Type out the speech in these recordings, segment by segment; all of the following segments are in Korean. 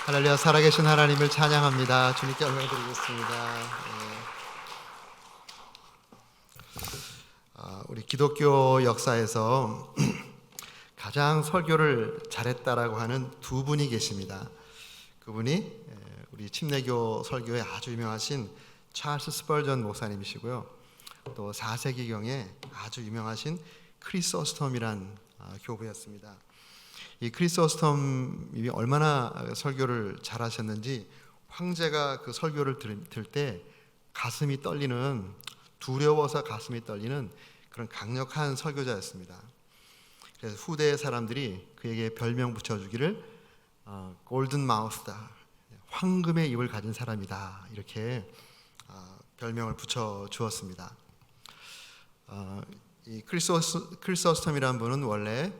할렐루야. 살아계신 하나님을 찬양합니다. 주님께 영광드리겠습니다. 우리 기독교 역사에서 가장 설교를 잘했다라고 하는 두 분이 계십니다. 그분이 우리 침례교 설교에 아주 유명하신 찰스 스펄전 목사님이시고요. 또 4세기경에 아주 유명하신 크리소스톰이란 교부였습니다. 이 크리소스톰이 얼마나 설교를 잘하셨는지 황제가 그 설교를 들을 때 가슴이 떨리는, 두려워서 가슴이 떨리는 그런 강력한 설교자였습니다. 그래서 후대 사람들이 그에게 별명 붙여주기를 골든 마우스다, 황금의 입을 가진 사람이다, 이렇게 별명을 붙여주었습니다. 이 크리소스톰이라는 분은 원래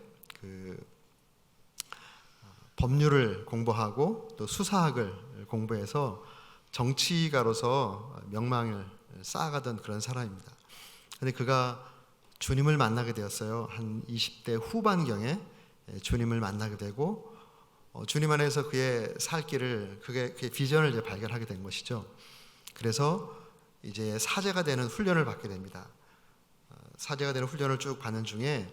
법률을 공부하고 또 수사학을 공부해서 정치가로서 명망을 쌓아가던 그런 사람입니다. 그런데 그가 주님을 만나게 되었어요. 한 20대 후반경에 주님을 만나게 되고 주님 안에서 그의 살 길을, 그의 비전을 이제 발견하게 된 것이죠. 그래서 이제 사제가 되는 훈련을 받게 됩니다. 사제가 되는 훈련을 쭉 받는 중에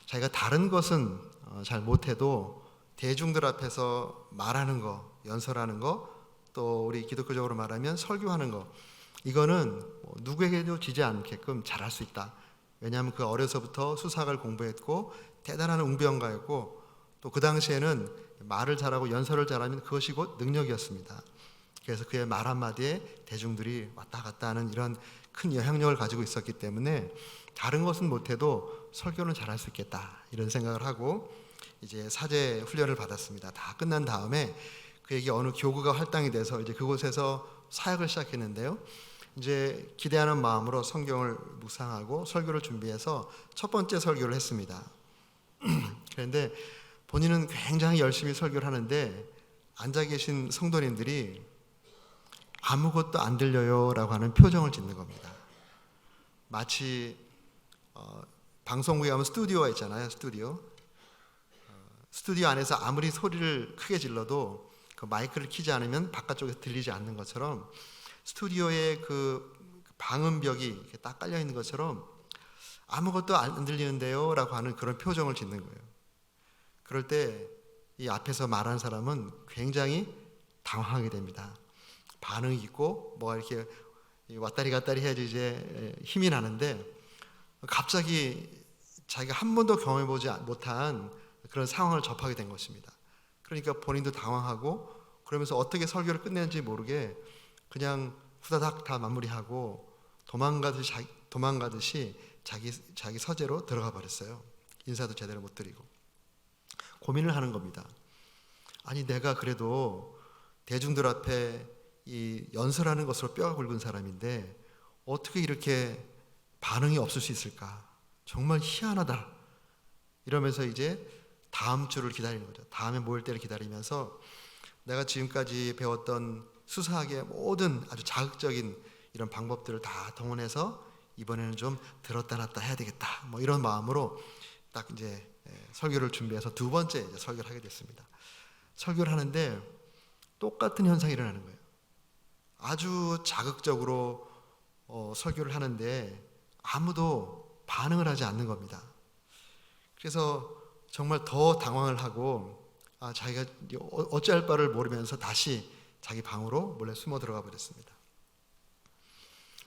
자기가 다른 것은 잘 못해도 대중들 앞에서 말하는 거, 연설하는 거, 또 우리 기독교적으로 말하면 설교하는 거, 이거는 누구에게도 지지 않게끔 잘할 수 있다. 왜냐하면 그 어려서부터 수사학을 공부했고 대단한 웅변가였고 또 그 당시에는 말을 잘하고 연설을 잘하면 그것이 곧 능력이었습니다. 그래서 그의 말 한마디에 대중들이 왔다 갔다 하는 이런 큰 영향력을 가지고 있었기 때문에 다른 것은 못해도 설교는 잘할 수 있겠다, 이런 생각을 하고 이제 사제 훈련을 받았습니다. 다 끝난 다음에 그에게 어느 교구가 할당이 돼서 이제 그곳에서 사역을 시작했는데요. 이제 기대하는 마음으로 성경을 묵상하고 설교를 준비해서 첫 번째 설교를 했습니다. 그런데 본인은 굉장히 열심히 설교를 하는데 앉아 계신 성도님들이 아무것도 안 들려요 라고 하는 표정을 짓는 겁니다. 마치 방송국에 가면 스튜디오가 있잖아요. 스튜디오 안에서 아무리 소리를 크게 질러도 그 마이크를 켜지 않으면 바깥쪽에서 들리지 않는 것처럼 스튜디오에 그 방음벽이 이렇게 딱 깔려 있는 것처럼 아무것도 안 들리는데요 라고 하는 그런 표정을 짓는 거예요. 그럴 때 이 앞에서 말하는 사람은 굉장히 당황하게 됩니다. 반응이 있고 뭐가 이렇게 왔다리 갔다리 해야지 이제 힘이 나는데 갑자기 자기가 한 번도 경험해보지 못한 그런 상황을 접하게 된 것입니다. 그러니까 본인도 당황하고 그러면서 어떻게 설교를 끝내는지 모르게 그냥 후다닥 다 마무리하고 도망가듯이 자기 서재로 들어가 버렸어요. 인사도 제대로 못 드리고 고민을 하는 겁니다. 아니, 내가 그래도 대중들 앞에 이 연설하는 것으로 뼈가 굵은 사람인데 어떻게 이렇게 반응이 없을 수 있을까? 정말 희한하다. 이러면서 이제 다음 주를 기다리는 거죠. 다음에 모일 때를 기다리면서 내가 지금까지 배웠던 수사학의 모든 아주 자극적인 이런 방법들을 다 동원해서 이번에는 좀 들었다 놨다 해야 되겠다, 뭐 이런 마음으로 딱 이제 설교를 준비해서 두 번째 이제 설교를 하게 됐습니다. 설교를 하는데 똑같은 현상이 일어나는 거예요. 아주 자극적으로 설교를 하는데 아무도 반응을 하지 않는 겁니다. 그래서 정말 더 당황을 하고 자기가 어찌할 바를 모르면서 다시 자기 방으로 몰래 숨어 들어가 버렸습니다.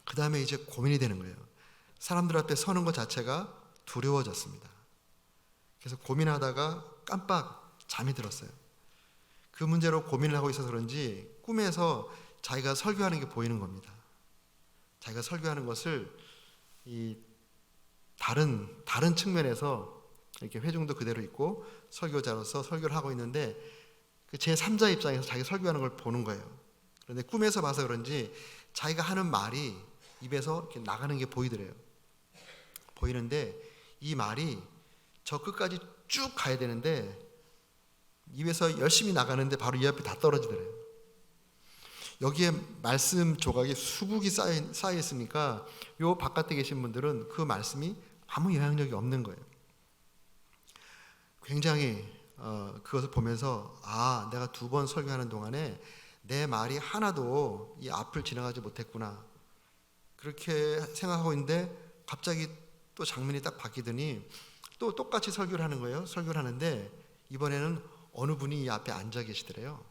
그 다음에 이제 고민이 되는 거예요. 사람들 앞에 서는 것 자체가 두려워졌습니다. 그래서 고민하다가 깜빡 잠이 들었어요. 그 문제로 고민을 하고 있어서 그런지 꿈에서 자기가 설교하는 게 보이는 겁니다. 자기가 설교하는 것을 이 다른 측면에서 이렇게 회중도 그대로 있고 설교자로서 설교를 하고 있는데 그 제3자 입장에서 자기 설교하는 걸 보는 거예요. 그런데 꿈에서 봐서 그런지 자기가 하는 말이 입에서 이렇게 나가는 게 보이더래요. 보이는데 이 말이 저 끝까지 쭉 가야 되는데 입에서 열심히 나가는데 바로 이 앞에 다 떨어지더래요. 여기에 말씀 조각이 수북이 쌓여 있으니까 요 바깥에 계신 분들은 그 말씀이 아무 영향력이 없는 거예요. 굉장히 그것을 보면서 내가 2번 설교하는 동안에 내 말이 하나도 이 앞을 지나가지 못했구나, 그렇게 생각하고 있는데 갑자기 또 장면이 딱 바뀌더니 또 똑같이 설교를 하는 거예요. 설교를 하는데 이번에는 어느 분이 이 앞에 앉아 계시더래요.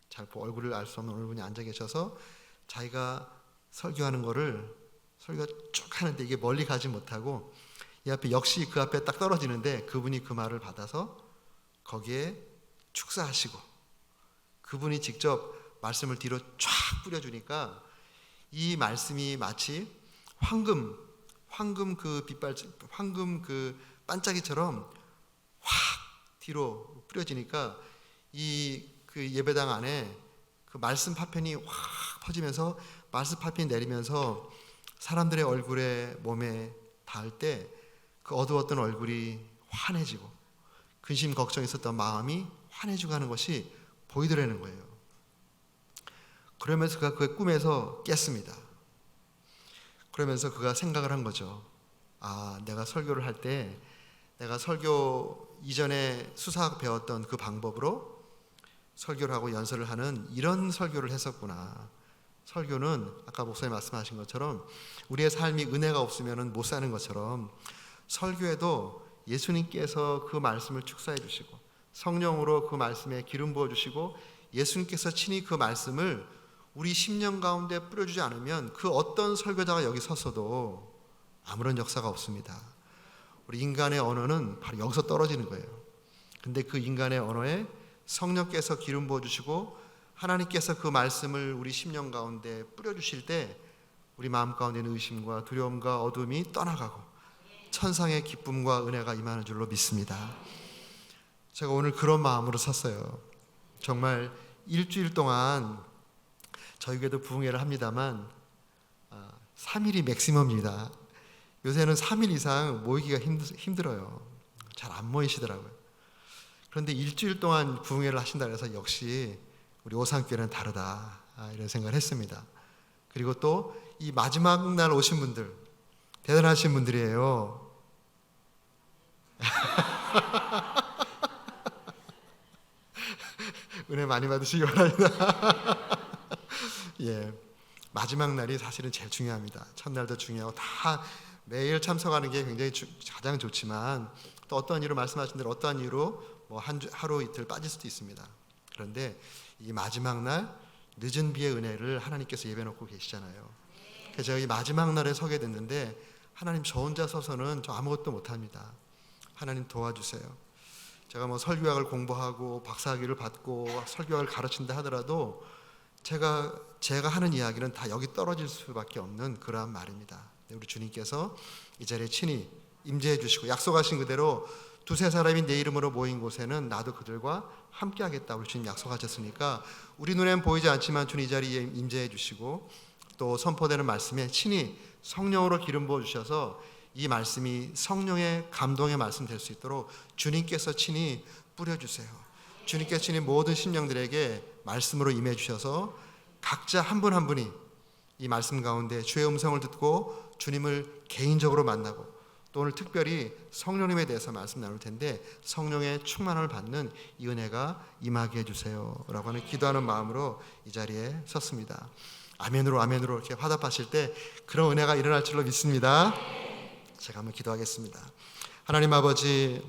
잘 얼굴을 알 수 없는 어느 분이 앉아 계셔서 자기가 설교하는 거를 설교가 쭉 하는데 이게 멀리 가지 못하고 이 앞에 역시 그 앞에 딱 떨어지는데 그분이 그 말을 받아서 거기에 축사하시고 그분이 직접 말씀을 뒤로 쫙 뿌려주니까 이 말씀이 마치 황금 그 빛발, 황금 그 반짝이처럼 확 뒤로 뿌려지니까 그 예배당 안에 그 말씀 파편이 확 퍼지면서 말씀 파편이 내리면서 사람들의 얼굴에 몸에 닿을 때 그 어두웠던 얼굴이 환해지고 근심 걱정 있었던 마음이 환해지고 하는 것이 보이더라는 거예요. 그러면서 그가 그 꿈에서 깼습니다. 그러면서 그가 생각을 한 거죠. 내가 설교를 할 때 내가 설교 이전에 수사 배웠던 그 방법으로 설교를 하고 연설을 하는 이런 설교를 했었구나. 설교는 아까 목사님 말씀하신 것처럼 우리의 삶이 은혜가 없으면 못 사는 것처럼 설교에도 예수님께서 그 말씀을 축사해 주시고 성령으로 그 말씀에 기름 부어 주시고 예수님께서 친히 그 말씀을 우리 심령 가운데 뿌려주지 않으면 그 어떤 설교자가 여기 섰어도 아무런 역사가 없습니다. 우리 인간의 언어는 바로 여기서 떨어지는 거예요. 근데 그 인간의 언어에 성령께서 기름 부어주시고 하나님께서 그 말씀을 우리 심령 가운데 뿌려주실 때 우리 마음 가운데 있는 의심과 두려움과 어둠이 떠나가고 천상의 기쁨과 은혜가 임하는 줄로 믿습니다. 제가 오늘 그런 마음으로 섰어요. 정말 일주일 동안 저희 교회도 부흥회를 합니다만 3일이 맥시멈입니다. 요새는 3일 이상 모이기가 힘들어요. 잘 안 모이시더라고요. 그런데 일주일 동안 부흥회를 하신다 해서 역시 우리 오산교회는 다르다, 이런 생각을 했습니다. 그리고 또 이 마지막 날 오신 분들 대단하신 분들이에요. 은혜 많이 받으시기 바랍니다. 예, 마지막 날이 사실은 제일 중요합니다. 첫날도 중요하고 다 매일 참석하는 게 굉장히 가장 좋지만 또 어떠한 이유로 말씀하신 대로 어떠한 이유로 하루 이틀 빠질 수도 있습니다. 그런데 이 마지막 날 늦은 비의 은혜를 하나님께서 예배놓고 계시잖아요. 그래서 제가 이 마지막 날에 서게 됐는데 하나님, 저 혼자 서서는 저 아무것도 못합니다. 하나님 도와주세요. 제가 설교학을 공부하고 박사학위를 받고 설교학을 가르친다 하더라도 제가 하는 이야기는 다 여기 떨어질 수밖에 없는 그러한 말입니다. 우리 주님께서 이 자리에 친히 임재해 주시고 약속하신 그대로 2-3 사람이 내 이름으로 모인 곳에는 나도 그들과 함께 하겠다 우리 주님 약속하셨으니까 우리 눈엔 보이지 않지만 주님 이 자리에 임재해 주시고 또 선포되는 말씀에 친히 성령으로 기름 부어 주셔서 이 말씀이 성령의 감동의 말씀 될 수 있도록 주님께서 친히 뿌려주세요. 주님께서 친히 모든 심령들에게 말씀으로 임해 주셔서 각자 한 분 한 분이 이 말씀 가운데 주의 음성을 듣고 주님을 개인적으로 만나고 또 오늘 특별히 성령님에 대해서 말씀 나눌 텐데 성령의 충만을 받는 이 은혜가 임하게 해주세요 라고 하는 기도하는 마음으로 이 자리에 섰습니다. 아멘으로 이렇게 화답하실 때 그런 은혜가 일어날 줄로 믿습니다. 제가 한번 기도하겠습니다. 하나님 아버지,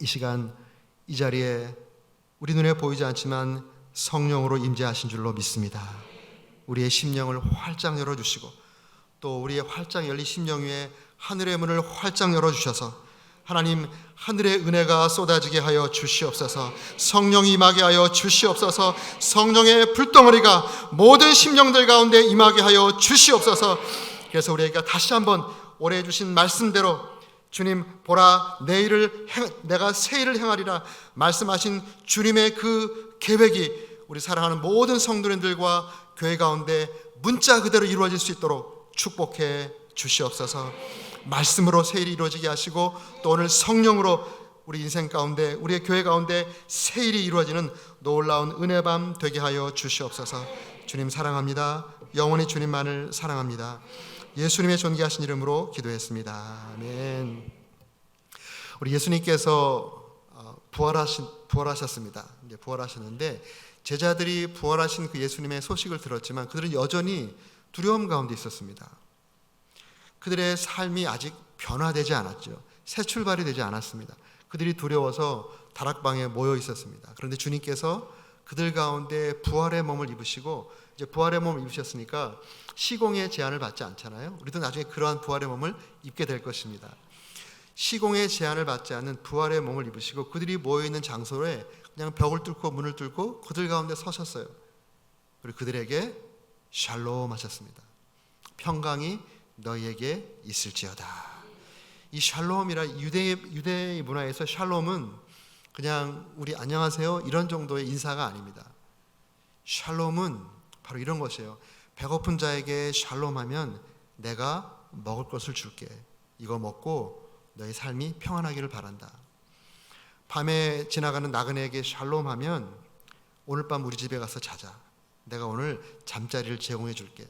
이 시간 이 자리에 우리 눈에 보이지 않지만 성령으로 임재하신 줄로 믿습니다. 우리의 심령을 활짝 열어주시고 또 우리의 활짝 열린 심령 위에 하늘의 문을 활짝 열어주셔서 하나님, 하늘의 은혜가 쏟아지게 하여 주시옵소서. 성령이 임하게 하여 주시옵소서. 성령의 불덩어리가 모든 심령들 가운데 임하게 하여 주시옵소서. 그래서 우리에게 다시 한번 올해 주신 말씀대로 주님 보라 내가 새 일을 행하리라 말씀하신 주님의 그 계획이 우리 사랑하는 모든 성도님들과 교회 가운데 문자 그대로 이루어질 수 있도록 축복해 주시옵소서. 말씀으로 새 일이 이루어지게 하시고 또 오늘 성령으로 우리 인생 가운데 우리의 교회 가운데 새 일이 이루어지는 놀라운 은혜밤 되게 하여 주시옵소서. 주님 사랑합니다. 영원히 주님만을 사랑합니다. 예수님의 존귀하신 이름으로 기도했습니다. 아멘. 우리 예수님께서 부활하셨습니다. 이제 부활하셨는데 제자들이 부활하신 그 예수님의 소식을 들었지만 그들은 여전히 두려움 가운데 있었습니다. 그들의 삶이 아직 변화되지 않았죠. 새 출발이 되지 않았습니다. 그들이 두려워서 다락방에 모여 있었습니다. 그런데 주님께서 그들 가운데 부활의 몸을 입으시고, 이제 부활의 몸을 입으셨으니까 시공의 제한을 받지 않잖아요. 우리도 나중에 그러한 부활의 몸을 입게 될 것입니다. 시공의 제한을 받지 않는 부활의 몸을 입으시고 그들이 모여있는 장소에 그냥 벽을 뚫고 문을 뚫고 그들 가운데 서셨어요. 그리고 그들에게 샬롬 하셨습니다. 평강이 너희에게 있을지어다. 이 샬롬이라 유대의 문화에서 샬롬은 그냥 우리 안녕하세요 이런 정도의 인사가 아닙니다. 샬롬은 바로 이런 것이에요. 배고픈 자에게 샬롬하면 내가 먹을 것을 줄게. 이거 먹고 너의 삶이 평안하기를 바란다. 밤에 지나가는 나그네에게 샬롬하면 오늘 밤 우리 집에 가서 자자. 내가 오늘 잠자리를 제공해 줄게.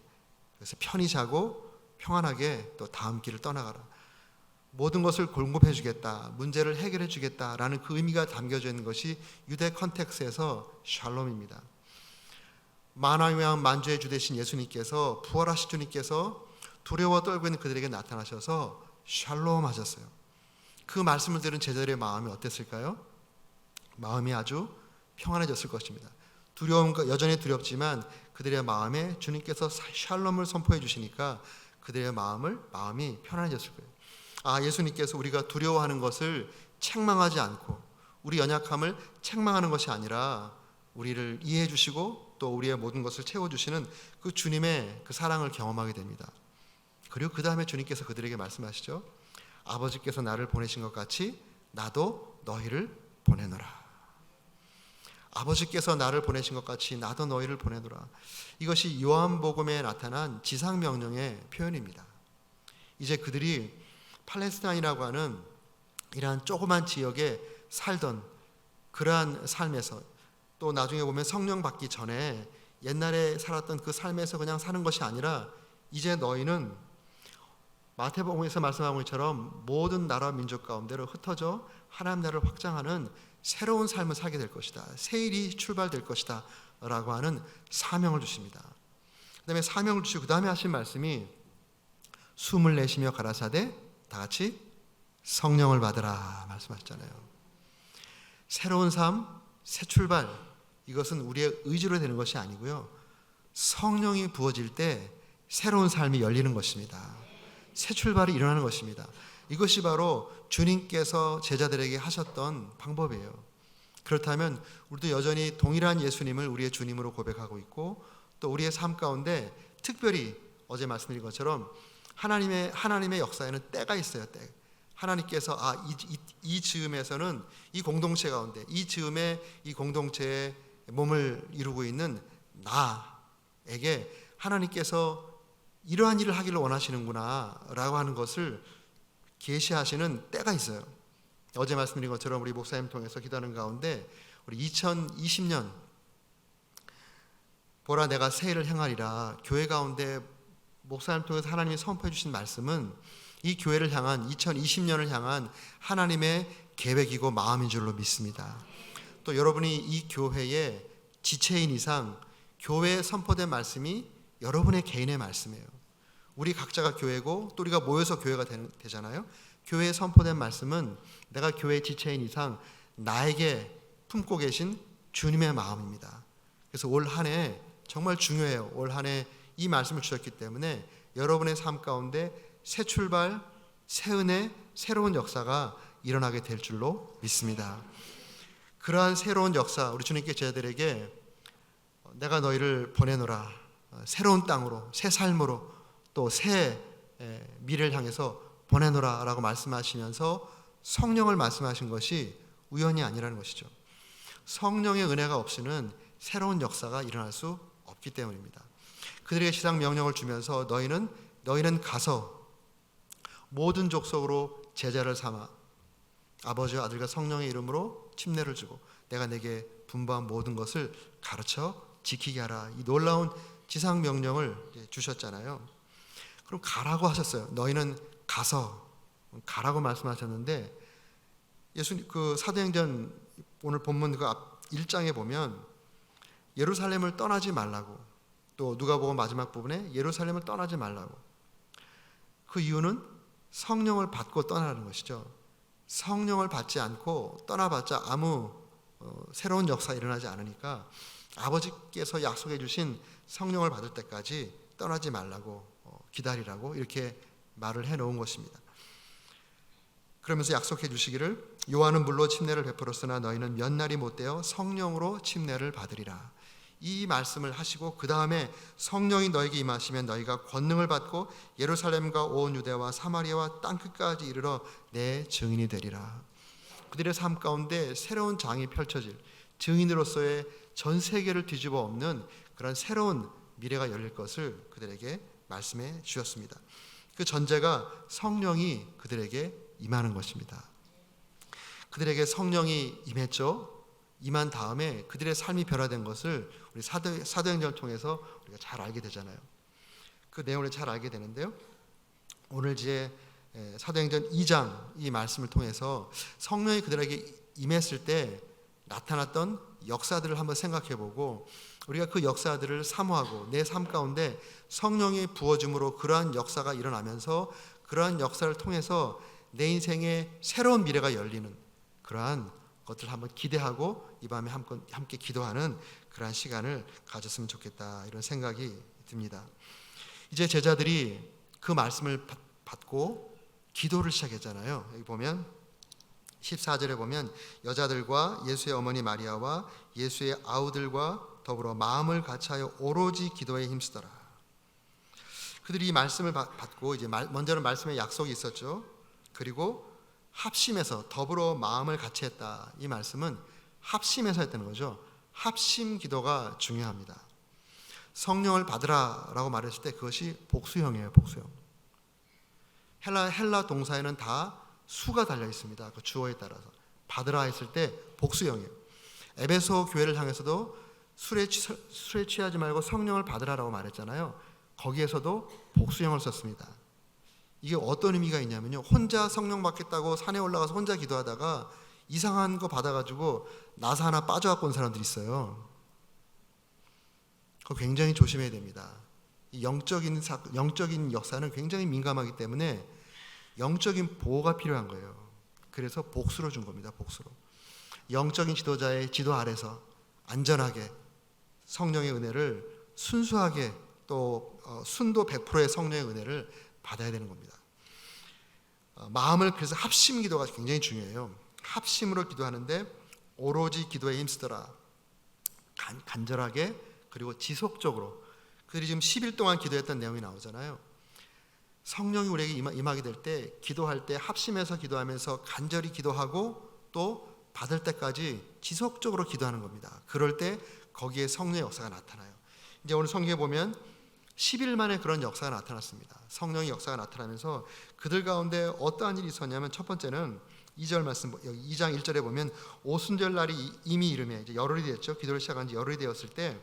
그래서 편히 자고 평안하게 또 다음 길을 떠나가라. 모든 것을 공급해 주겠다. 문제를 해결해 주겠다라는 그 의미가 담겨져 있는 것이 유대 컨텍스트에서 샬롬입니다. 만왕의 왕 만주의 주 되신 예수님께서, 부활하신 주님께서 두려워 떨고 있는 그들에게 나타나셔서 샬롬 하셨어요. 그 말씀을 들은 제자들의 마음이 어땠을까요? 마음이 아주 평안해졌을 것입니다. 여전히 두렵지만 그들의 마음에 주님께서 샬롬을 선포해 주시니까 그들의 마음이 편안해졌을 거예요. 아, 예수님께서 우리가 두려워하는 것을 책망하지 않고 우리 연약함을 책망하는 것이 아니라 우리를 이해해 주시고 또 우리의 모든 것을 채워주시는 그 주님의 그 사랑을 경험하게 됩니다. 그리고 그 다음에 주님께서 그들에게 말씀하시죠. 아버지께서 나를 보내신 것 같이 나도 너희를 보내노라. 아버지께서 나를 보내신 것 같이 나도 너희를 보내노라. 이것이 요한복음에 나타난 지상명령의 표현입니다. 이제 그들이 팔레스타인이라고 하는 이러한 조그만 지역에 살던 그러한 삶에서, 또 나중에 보면 성령 받기 전에 옛날에 살았던 그 삶에서 그냥 사는 것이 아니라 이제 너희는 마태복음에서 말씀하는 것처럼 모든 나라 민족 가운데로 흩어져 하나님 나라를 확장하는 새로운 삶을 살게 될 것이다. 새 일이 출발될 것이다 라고 하는 사명을 주십니다. 그 다음에 사명을 주시고 그 다음에 하신 말씀이 숨을 내쉬며 가라사대 다 같이 성령을 받으라 말씀하셨잖아요. 새로운 삶, 새 출발, 이것은 우리의 의지로 되는 것이 아니고요. 성령이 부어질 때 새로운 삶이 열리는 것입니다. 새 출발이 일어나는 것입니다. 이것이 바로 주님께서 제자들에게 하셨던 방법이에요. 그렇다면 우리도 여전히 동일한 예수님을 우리의 주님으로 고백하고 있고 또 우리의 삶 가운데 특별히 어제 말씀드린 것처럼 하나님의 역사에는 때가 있어요. 때. 하나님께서 이 즈음에서는 이 공동체 가운데 이 즈음에 이 공동체의 몸을 이루고 있는 나에게 하나님께서 이러한 일을 하기를 원하시는구나 라고 하는 것을 계시하시는 때가 있어요. 어제 말씀드린 것처럼 우리 목사님 통해서 기도하는 가운데 우리 2020년 보라 내가 새 일을 행하리라, 교회 가운데 목사님 통해서 하나님이 선포해 주신 말씀은 이 교회를 향한 2020년을 향한 하나님의 계획이고 마음인 줄로 믿습니다. 또 여러분이 이 교회의 지체인 이상 교회에 선포된 말씀이 여러분의 개인의 말씀이에요. 우리 각자가 교회고 또 우리가 모여서 교회가 되잖아요. 교회에 선포된 말씀은 내가 교회의 지체인 이상 나에게 품고 계신 주님의 마음입니다. 그래서 올 한 해 정말 중요해요. 올 한 해 이 말씀을 주셨기 때문에 여러분의 삶 가운데 새 출발, 새 은혜, 새로운 역사가 일어나게 될 줄로 믿습니다. 그러한 새로운 역사, 우리 주님께 제자들에게 내가 너희를 보내노라, 새로운 땅으로, 새 삶으로 또 새 미래를 향해서 보내노라 라고 말씀하시면서 성령을 말씀하신 것이 우연이 아니라는 것이죠. 성령의 은혜가 없이는 새로운 역사가 일어날 수 없기 때문입니다. 그들에게 시상 명령을 주면서 너희는 가서 모든 족속으로 제자를 삼아 아버지와 아들과 성령의 이름으로 침례를 주고 내가 내게 분부한 모든 것을 가르쳐 지키게 하라. 이 놀라운 지상 명령을 주셨잖아요. 그럼 가라고 하셨어요. 너희는 가서 가라고 말씀하셨는데 예수님 그 사도행전 오늘 본문 그 앞 1장에 보면 예루살렘을 떠나지 말라고, 또 누가복음 마지막 부분에 예루살렘을 떠나지 말라고. 그 이유는 성령을 받고 떠나는 것이죠. 성령을 받지 않고 떠나봤자 아무 새로운 역사 일어나지 않으니까 아버지께서 약속해 주신 성령을 받을 때까지 떠나지 말라고, 기다리라고 이렇게 말을 해놓은 것입니다. 그러면서 약속해 주시기를 요한은 물로 침례를 베풀었으나 너희는 몇 날이 못되어 성령으로 침례를 받으리라. 이 말씀을 하시고 그 다음에 성령이 너에게 임하시면 너희가 권능을 받고 예루살렘과 온 유대와 사마리아와 땅끝까지 이르러 내 증인이 되리라. 그들의 삶 가운데 새로운 장이 펼쳐질, 증인으로서의 전 세계를 뒤집어 엎는 그런 새로운 미래가 열릴 것을 그들에게 말씀해 주셨습니다. 그 전제가 성령이 그들에게 임하는 것입니다. 그들에게 성령이 임했죠. 임한 다음에 그들의 삶이 변화된 것을 우리 사도행전을 통해서 우리가 잘 알게 되잖아요. 그 내용을 잘 알게 되는데요. 오늘 이제 사도행전 2장 이 말씀을 통해서 성령이 그들에게 임했을 때 나타났던 역사들을 한번 생각해보고 우리가 그 역사들을 사모하고 내 삶 가운데 성령의 부어줌으로 그러한 역사가 일어나면서 그러한 역사를 통해서 내 인생에 새로운 미래가 열리는 그러한 것들을 한번 기대하고 이 밤에 함께 기도하는 그러한 시간을 가졌으면 좋겠다, 이런 생각이 듭니다. 이제 제자들이 그 말씀을 받고 기도를 시작했잖아요. 여기 보면 14절에 보면 여자들과 예수의 어머니 마리아와 예수의 아우들과 더불어 마음을 같이하여 오로지 기도에 힘쓰더라. 그들이 이 말씀을 받고 이제 먼저는 말씀의 약속이 있었죠. 그리고 합심해서 더불어 마음을 같이 했다. 이 말씀은 합심해서 했다는 거죠. 합심 기도가 중요합니다. 성령을 받으라 라고 말했을 때 그것이 복수형이에요. 복수형. 헬라 동사에는 다 수가 달려 있습니다. 그 주어에 따라서 받으라 했을 때 복수형이에요. 에베소 교회를 향해서도 술에 취하지 말고 성령을 받으라라고 말했잖아요. 거기에서도 복수형을 썼습니다. 이게 어떤 의미가 있냐면요, 혼자 성령 받겠다고 산에 올라가서 혼자 기도하다가 이상한 거 받아가지고 나사 하나 빠져갖고 온 사람들이 있어요. 그거 굉장히 조심해야 됩니다. 이 영적인 역사는 굉장히 민감하기 때문에 영적인 보호가 필요한 거예요. 그래서 복수로 준 겁니다. 복수로. 영적인 지도자의 지도 아래서 안전하게 성령의 은혜를 순수하게 또 순도 100%의 성령의 은혜를 받아야 되는 겁니다. 마음을, 그래서 합심 기도가 굉장히 중요해요. 합심으로 기도하는데 오로지 기도에 힘쓰더라. 간절하게 그리고 지속적으로. 그들이 지금 10일 동안 기도했던 내용이 나오잖아요. 성령이 우리에게 임하게 될 때 기도할 때 합심해서 기도하면서 간절히 기도하고 또 받을 때까지 지속적으로 기도하는 겁니다. 그럴 때 거기에 성령의 역사가 나타나요. 이제 오늘 성경에 보면 10일 만에 그런 역사가 나타났습니다. 성령의 역사가 나타나면서 그들 가운데 어떠한 일이 있었냐면 첫 번째는 2절 말씀, 여기 2장 1절에 보면 오순절 날이 이미 이르매, 이제 열흘이 됐죠. 기도를 시작한 지 열흘이 되었을 때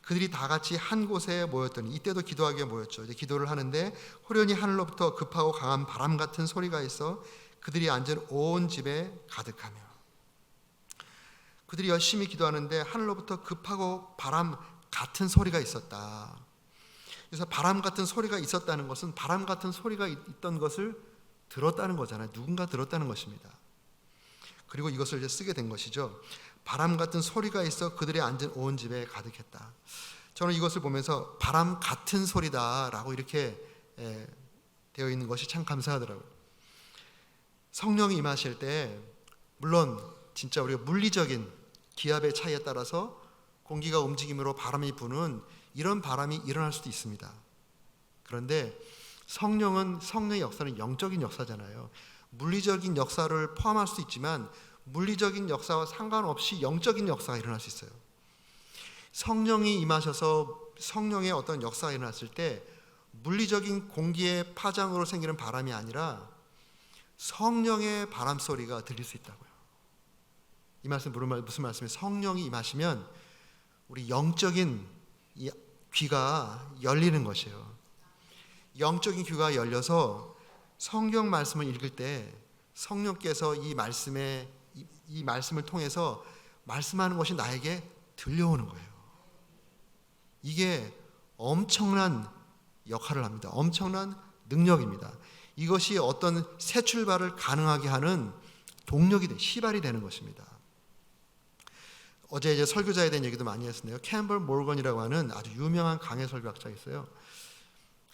그들이 다 같이 한 곳에 모였더니, 이때도 기도하기 위해 모였죠. 이제 기도를 하는데 호련히 하늘로부터 급하고 강한 바람 같은 소리가 있어 그들이 앉은 온 집에 가득하며. 그들이 열심히 기도하는데 하늘로부터 급하고 바람 같은 소리가 있었다. 그래서 바람 같은 소리가 있었다는 것은 바람 같은 소리가 있던 것을 들었다는 거잖아요. 누군가 들었다는 것입니다. 그리고 이것을 이제 쓰게 된 것이죠. 바람 같은 소리가 있어 그들의 앉은 온 집에 가득했다. 저는 이것을 보면서 바람 같은 소리다라고 이렇게 되어 있는 것이 참 감사하더라고요. 성령이 임하실 때 물론 진짜 우리가 물리적인 기압의 차이에 따라서 공기가 움직임으로 바람이 부는 이런 바람이 일어날 수도 있습니다. 그런데 성령의 역사는 영적인 역사잖아요. 물리적인 역사를 포함할 수 있지만 물리적인 역사와 상관없이 영적인 역사가 일어날 수 있어요. 성령이 임하셔서 성령의 어떤 역사가 일어났을 때 물리적인 공기의 파장으로 생기는 바람이 아니라 성령의 바람 소리가 들릴 수 있다고요. 이 말씀 무슨 말씀이에요? 성령이 임하시면 우리 영적인 이 귀가 열리는 것이에요. 영적인 귀가 열려서 성경 말씀을 읽을 때 성령께서 이 말씀에 이 말씀을 통해서 말씀하는 것이 나에게 들려오는 거예요. 이게 엄청난 역할을 합니다. 엄청난 능력입니다. 이것이 어떤 새 출발을 가능하게 하는 시발이 되는 것입니다. 어제 이제 설교자에 대한 얘기도 많이 했었네요. 캠벌 모건이라고 하는 아주 유명한 강해 설교학자가 있어요.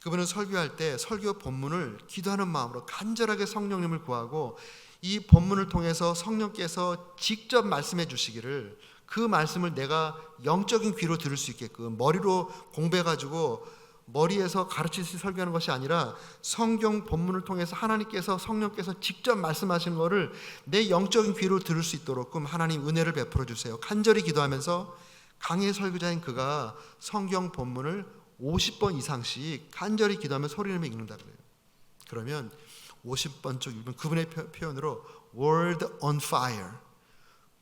그분은 설교할 때 설교 본문을 기도하는 마음으로 간절하게 성령님을 구하고 이 본문을 통해서 성령께서 직접 말씀해 주시기를, 그 말씀을 내가 영적인 귀로 들을 수 있게끔, 머리로 공부해가지고 머리에서 가르치듯이 설교하는 것이 아니라 성경 본문을 통해서 하나님께서, 성령께서 직접 말씀하시는 것을 내 영적인 귀로 들을 수 있도록 하나님 은혜를 베풀어 주세요. 간절히 기도하면서 강해 설교자인 그가 성경 본문을 50번 이상씩 간절히 기도하며 소리내며 읽는다 그래요. 그러면 50번 쪽 읽으면 그분의 표현으로 Word on fire,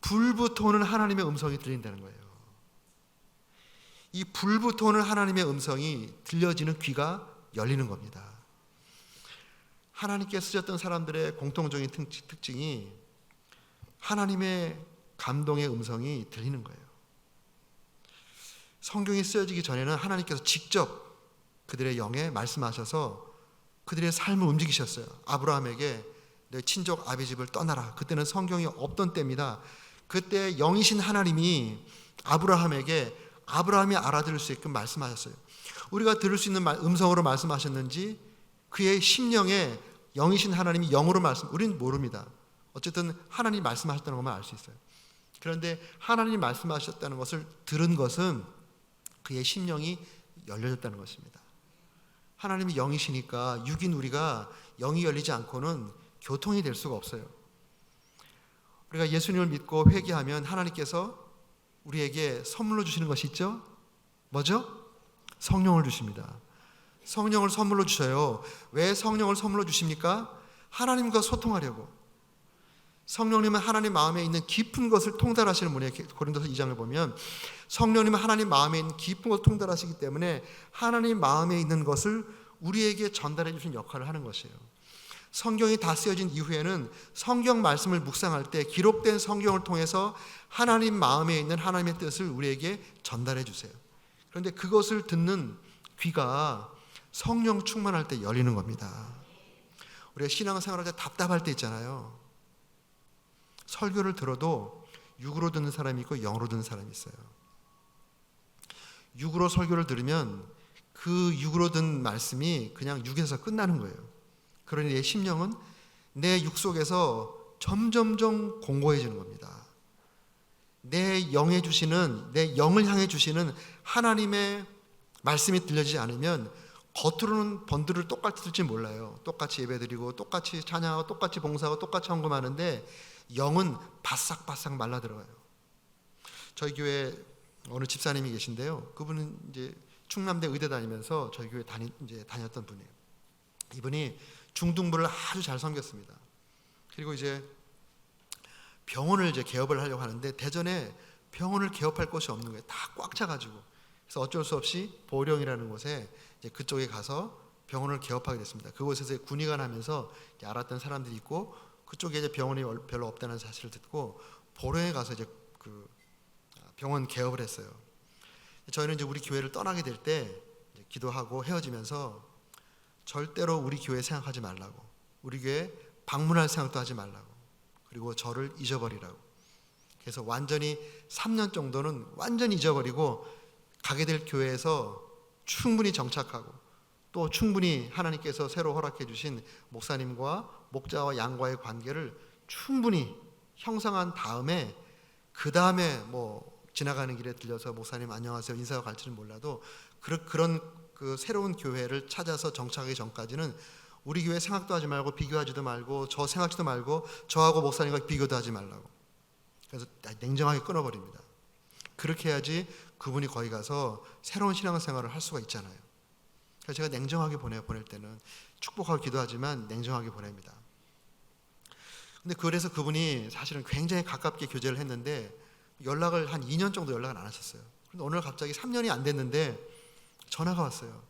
불부터 오는 하나님의 음성이 들린다는 거예요. 이 불부터 오는 하나님의 음성이 들려지는 귀가 열리는 겁니다. 하나님께 쓰셨던 사람들의 공통적인 특징이 하나님의 감동의 음성이 들리는 거예요. 성경이 쓰여지기 전에는 하나님께서 직접 그들의 영에 말씀하셔서 그들의 삶을 움직이셨어요. 아브라함에게 내 친족 아비 집을 떠나라. 그때는 성경이 없던 때입니다. 그때 영이신 하나님이 아브라함이 알아들을 수 있게끔 말씀하셨어요. 우리가 들을 수 있는 음성으로 말씀하셨는지, 그의 심령에 영이신 하나님이 영으로 우리는 모릅니다. 어쨌든 하나님이 말씀하셨다는 것만 알 수 있어요. 그런데 하나님이 말씀하셨다는 것을 들은 것은 그의 심령이 열려졌다는 것입니다. 하나님이 영이시니까 육인 우리가 영이 열리지 않고는 교통이 될 수가 없어요. 우리가 예수님을 믿고 회개하면 하나님께서 우리에게 선물로 주시는 것이 있죠? 뭐죠? 성령을 주십니다. 성령을 선물로 주셔요. 왜 성령을 선물로 주십니까? 하나님과 소통하려고. 성령님은 하나님 마음에 있는 깊은 것을 통달하시는 분이에요. 고린도서 2장을 보면 성령님은 하나님 마음에 있는 깊은 것을 통달하시기 때문에 하나님 마음에 있는 것을 우리에게 전달해 주시는 역할을 하는 것이에요. 성경이 다 쓰여진 이후에는 성경 말씀을 묵상할 때 기록된 성경을 통해서 하나님 마음에 있는 하나님의 뜻을 우리에게 전달해 주세요. 그런데 그것을 듣는 귀가 성령 충만할 때 열리는 겁니다. 우리가 신앙생활할 때 답답할 때 있잖아요. 설교를 들어도 육으로 듣는 사람이 있고 영으로 듣는 사람이 있어요. 육으로 설교를 들으면 그 육으로 듣는 말씀이 그냥 육에서 끝나는 거예요. 그러니 내 심령은 내 육 속에서 점점점 공고해지는 겁니다. 내 영을 향해 주시는 하나님의 말씀이 들려지지 않으면 겉으로는 번들을 똑같이 들지 몰라요. 똑같이 예배드리고 똑같이 찬양하고 똑같이 봉사하고 똑같이 헌금하는데 영은 바싹바싹 말라 들어가요. 저희 교회 어느 집사님이 계신데요. 그분은 이제 충남대 의대 다니면서 저희 교회 다녔던 분이에요. 이분이 중등부를 아주 잘 섬겼습니다. 그리고 이제 병원을 이제 개업을 하려고 하는데 대전에 병원을 개업할 곳이 없는 거예요. 다 꽉 차가지고. 그래서 어쩔 수 없이 보령이라는 곳에 이제 그쪽에 가서 병원을 개업하게 됐습니다. 그곳에서 군의관 하면서 알았던 사람들이 있고 그쪽에 이제 병원이 별로 없다는 사실을 듣고 보령에 가서 이제 그 병원 개업을 했어요. 저희는 이제 우리 교회를 떠나게 될 때 기도하고 헤어지면서 절대로 우리 교회 생각하지 말라고, 우리 교회 방문할 생각도 하지 말라고, 그리고 저를 잊어버리라고. 그래서 완전히 3년 정도는 완전히 잊어버리고 가게 될 교회에서 충분히 정착하고 또 충분히 하나님께서 새로 허락해 주신 목사님과 목자와 양과의 관계를 충분히 형성한 다음에 그 다음에 뭐 지나가는 길에 들려서 목사님 안녕하세요 인사가 갈지는 몰라도 그런 그 새로운 교회를 찾아서 정착하기 전까지는 우리 교회 생각도 하지 말고 비교하지도 말고 저 생각지도 말고 저하고 목사님과 비교도 하지 말라고. 그래서 냉정하게 끊어버립니다. 그렇게 해야지 그분이 거기 가서 새로운 신앙생활을 할 수가 있잖아요. 그래서 제가 냉정하게 보낼 때는 축복하고 기도하지만 냉정하게 보냅니다. 근데 그래서 그분이 사실은 굉장히 가깝게 교제를 했는데 연락을 한 2년 정도 연락을 안 하셨어요. 근데 오늘 갑자기 3년이 안 됐는데 전화가 왔어요.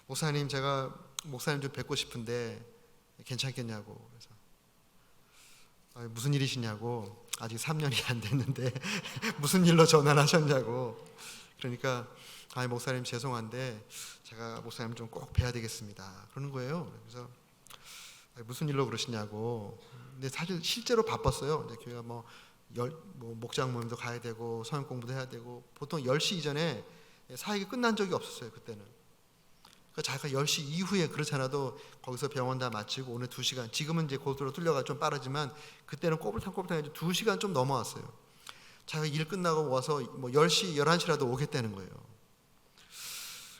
목사님, 제가 목사님 좀 뵙고 싶은데 괜찮겠냐고. 그래서 무슨 일이시냐고. 아직 3년이 안 됐는데 무슨 일로 전환하셨냐고. 그러니까 목사님 죄송한데 제가 목사님 좀 꼭 뵈야 되겠습니다. 그러는 거예요. 그래서 무슨 일로 그러시냐고. 근데 사실 실제로 바빴어요. 이제 교회가 뭐 목장 모임도 가야 되고 성역 공부도 해야 되고 보통 10시 이전에 사역이 끝난 적이 없었어요. 그때는. 그러니까 자기가 10시 이후에 그렇지 않아도 거기서 병원 다 마치고 오늘 2시간, 지금은 이제 고속도로 뚫려가 좀 빠르지만 그때는 꼬불탕꼬불탕 해서 2시간 좀 넘어왔어요. 자기가 일 끝나고 와서 뭐 10시, 11시라도 오겠다는 거예요.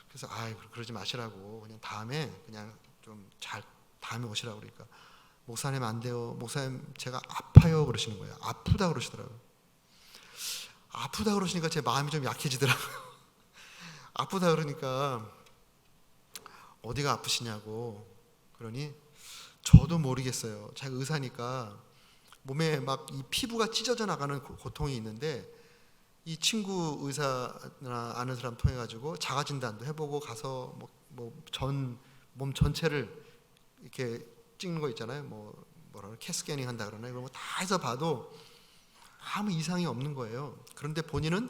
그래서 그러지 마시라고, 그냥 다음에 그냥 좀 잘 다음에 오시라고. 그러니까 목사님 안 돼요. 목사님 제가 아파요 그러시는 거예요. 아프다 그러시더라고요. 아프다 그러시니까 제 마음이 좀 약해지더라고요. 아프다 그러니까 어디가 아프시냐고. 그러니 저도 모르겠어요. 자기 의사니까 몸에 막 이 피부가 찢어져 나가는 고통이 있는데 이 친구 의사나 아는 사람 통해 가지고 자가 진단도 해보고 가서 몸 전체를 이렇게 찍는 거 있잖아요. 뭐라 그래, 캐스캐닝 한다 그러나 그런 거 다 해서 봐도 아무 이상이 없는 거예요. 그런데 본인은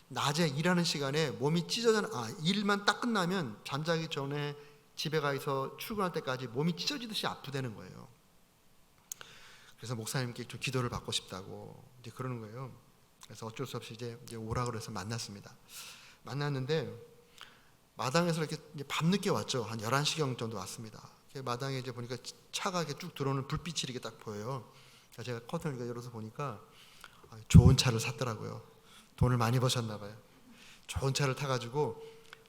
낮에 일하는 시간에 몸이 찢어져 일만 딱 끝나면 잠자기 전에 집에 가서 출근할 때까지 몸이 찢어지듯이 아프다는 거예요. 그래서 목사님께 좀 기도를 받고 싶다고 이제 그러는 거예요. 그래서 어쩔 수 없이 이제 오라 그래서 만났습니다. 만났는데 마당에서 이렇게 이제 밤늦게 왔죠. 한 11시경 정도 왔습니다. 마당에 이제 보니까 차가 이렇게 쭉 들어오는 불빛이 이렇게 딱 보여요. 제가 커튼을 열어서 보니까 좋은 차를 샀더라고요. 돈을 많이 버셨나 봐요. 좋은 차를 타가지고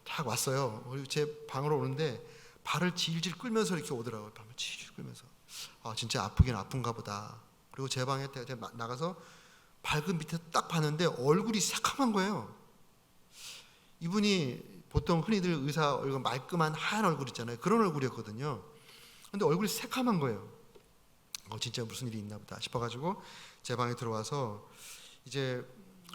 딱 왔어요. 그리고 제 방으로 오는데 발을 질질 끌면서 이렇게 오더라고요. 발을 질질 끌면서. 진짜 아프긴 아픈가 보다. 그리고 제 방에 제가 나가서 발끝 밑에 딱 봤는데 얼굴이 새카만 거예요. 이분이 보통 흔히들 의사 얼굴 말끔한 하얀 얼굴 있잖아요. 그런 얼굴이었거든요. 근데 얼굴이 새카만 거예요. 진짜 무슨 일이 있나 보다 싶어가지고 제 방에 들어와서 이제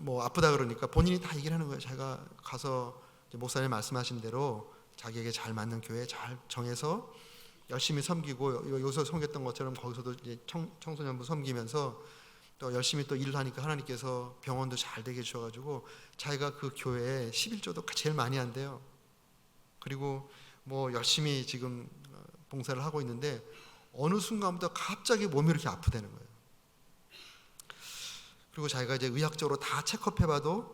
뭐 아프다 그러니까 본인이 다 얘기를 하는 거예요. 자기가 가서 목사님 말씀하신 대로 자기에게 잘 맞는 교회 잘 정해서 열심히 섬기고 여기서 섬겼던 것처럼 거기서도 이제 청소년부 섬기면서 또 열심히 또 일을 하니까 하나님께서 병원도 잘 되게 해주셔가지고 자기가 그 교회에 11조도 제일 많이 한대요. 그리고 뭐 열심히 지금 봉사를 하고 있는데 어느 순간부터 갑자기 몸이 이렇게 아프다는 거예요. 그리고 자기가 이제 의학적으로 다 체크업해봐도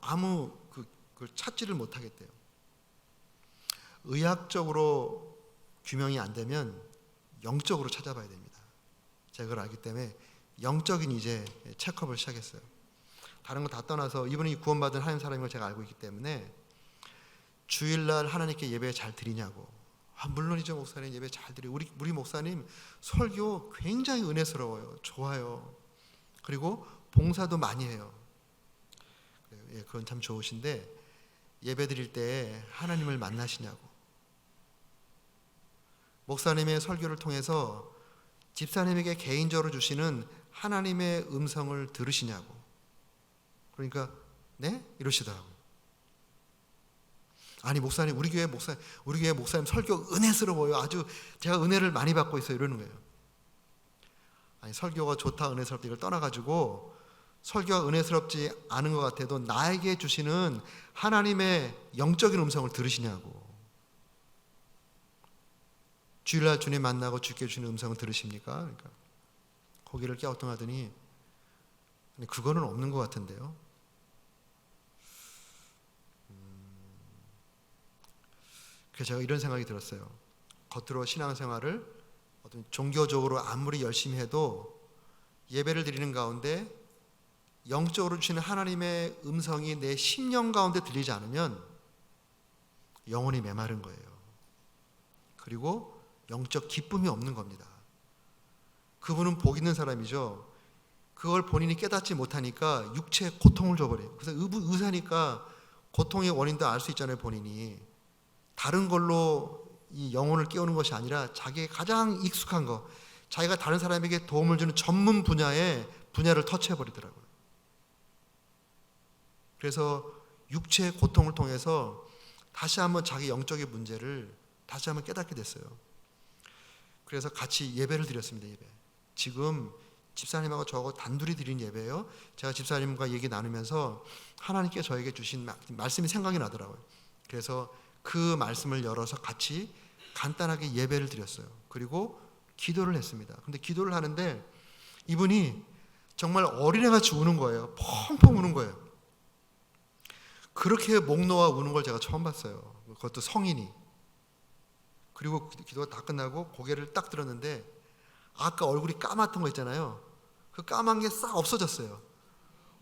아무 그걸 찾지를 못하겠대요. 의학적으로 규명이 안 되면 영적으로 찾아봐야 됩니다. 제가 그걸 알기 때문에 영적인 이제 체크업을 시작했어요. 다른 거 다 떠나서 이분이 구원받은 하나님 사람인 걸 제가 알고 있기 때문에 주일날 하나님께 예배 잘 드리냐고. 물론이죠. 목사님 예배 잘 드리고 우리 목사님 설교 굉장히 은혜스러워요. 좋아요. 그리고 봉사도 많이 해요. 그건 참 좋으신데 예배 드릴 때 하나님을 만나시냐고. 목사님의 설교를 통해서 집사님에게 개인적으로 주시는 하나님의 음성을 들으시냐고. 그러니까 네? 이러시더라고요. 아니 목사님 우리 교회 목사님 설교 은혜스러워요. 아주 제가 은혜를 많이 받고 있어요. 이러는 거예요. 아니 설교가 좋다 은혜스럽다 이걸 떠나가지고 설교가 은혜스럽지 않은 것 같아도 나에게 주시는 하나님의 영적인 음성을 들으시냐고. 주일날 주님 만나고 주께 주시는 음성을 들으십니까? 그러니까 고개를 갸우뚱하더니 그거는 없는 것 같은데요. 그래서 제가 이런 생각이 들었어요. 겉으로 신앙생활을 어떤 종교적으로 아무리 열심히 해도 예배를 드리는 가운데 영적으로 주시는 하나님의 음성이 내 심령 가운데 들리지 않으면 영혼이 메마른 거예요. 그리고 영적 기쁨이 없는 겁니다. 그분은 복 있는 사람이죠. 그걸 본인이 깨닫지 못하니까 육체에 고통을 줘버려요. 그래서 의사니까 고통의 원인도 알 수 있잖아요. 본인이 다른 걸로 이 영혼을 깨우는 것이 아니라 자기의 가장 익숙한 거, 자기가 다른 사람에게 도움을 주는 전문 분야를 터치해버리더라고요. 그래서 육체의 고통을 통해서 다시 한번 자기 영적인 문제를 다시 한번 깨닫게 됐어요. 그래서 같이 예배를 드렸습니다. 예배. 지금 집사님하고 저하고 단둘이 드린 예배예요. 제가 집사님과 얘기 나누면서 하나님께 저에게 주신 말씀이 생각이 나더라고요. 그래서 그 말씀을 열어서 같이 간단하게 예배를 드렸어요. 그리고 기도를 했습니다. 근데 기도를 하는데 이분이 정말 어린애같이 우는 거예요. 펑펑 우는 거예요. 그렇게 목 놓아 우는 걸 제가 처음 봤어요. 그것도 성인이. 그리고 기도가 다 끝나고 고개를 딱 들었는데 아까 얼굴이 까맣던 거 있잖아요. 그 까만 게 싹 없어졌어요.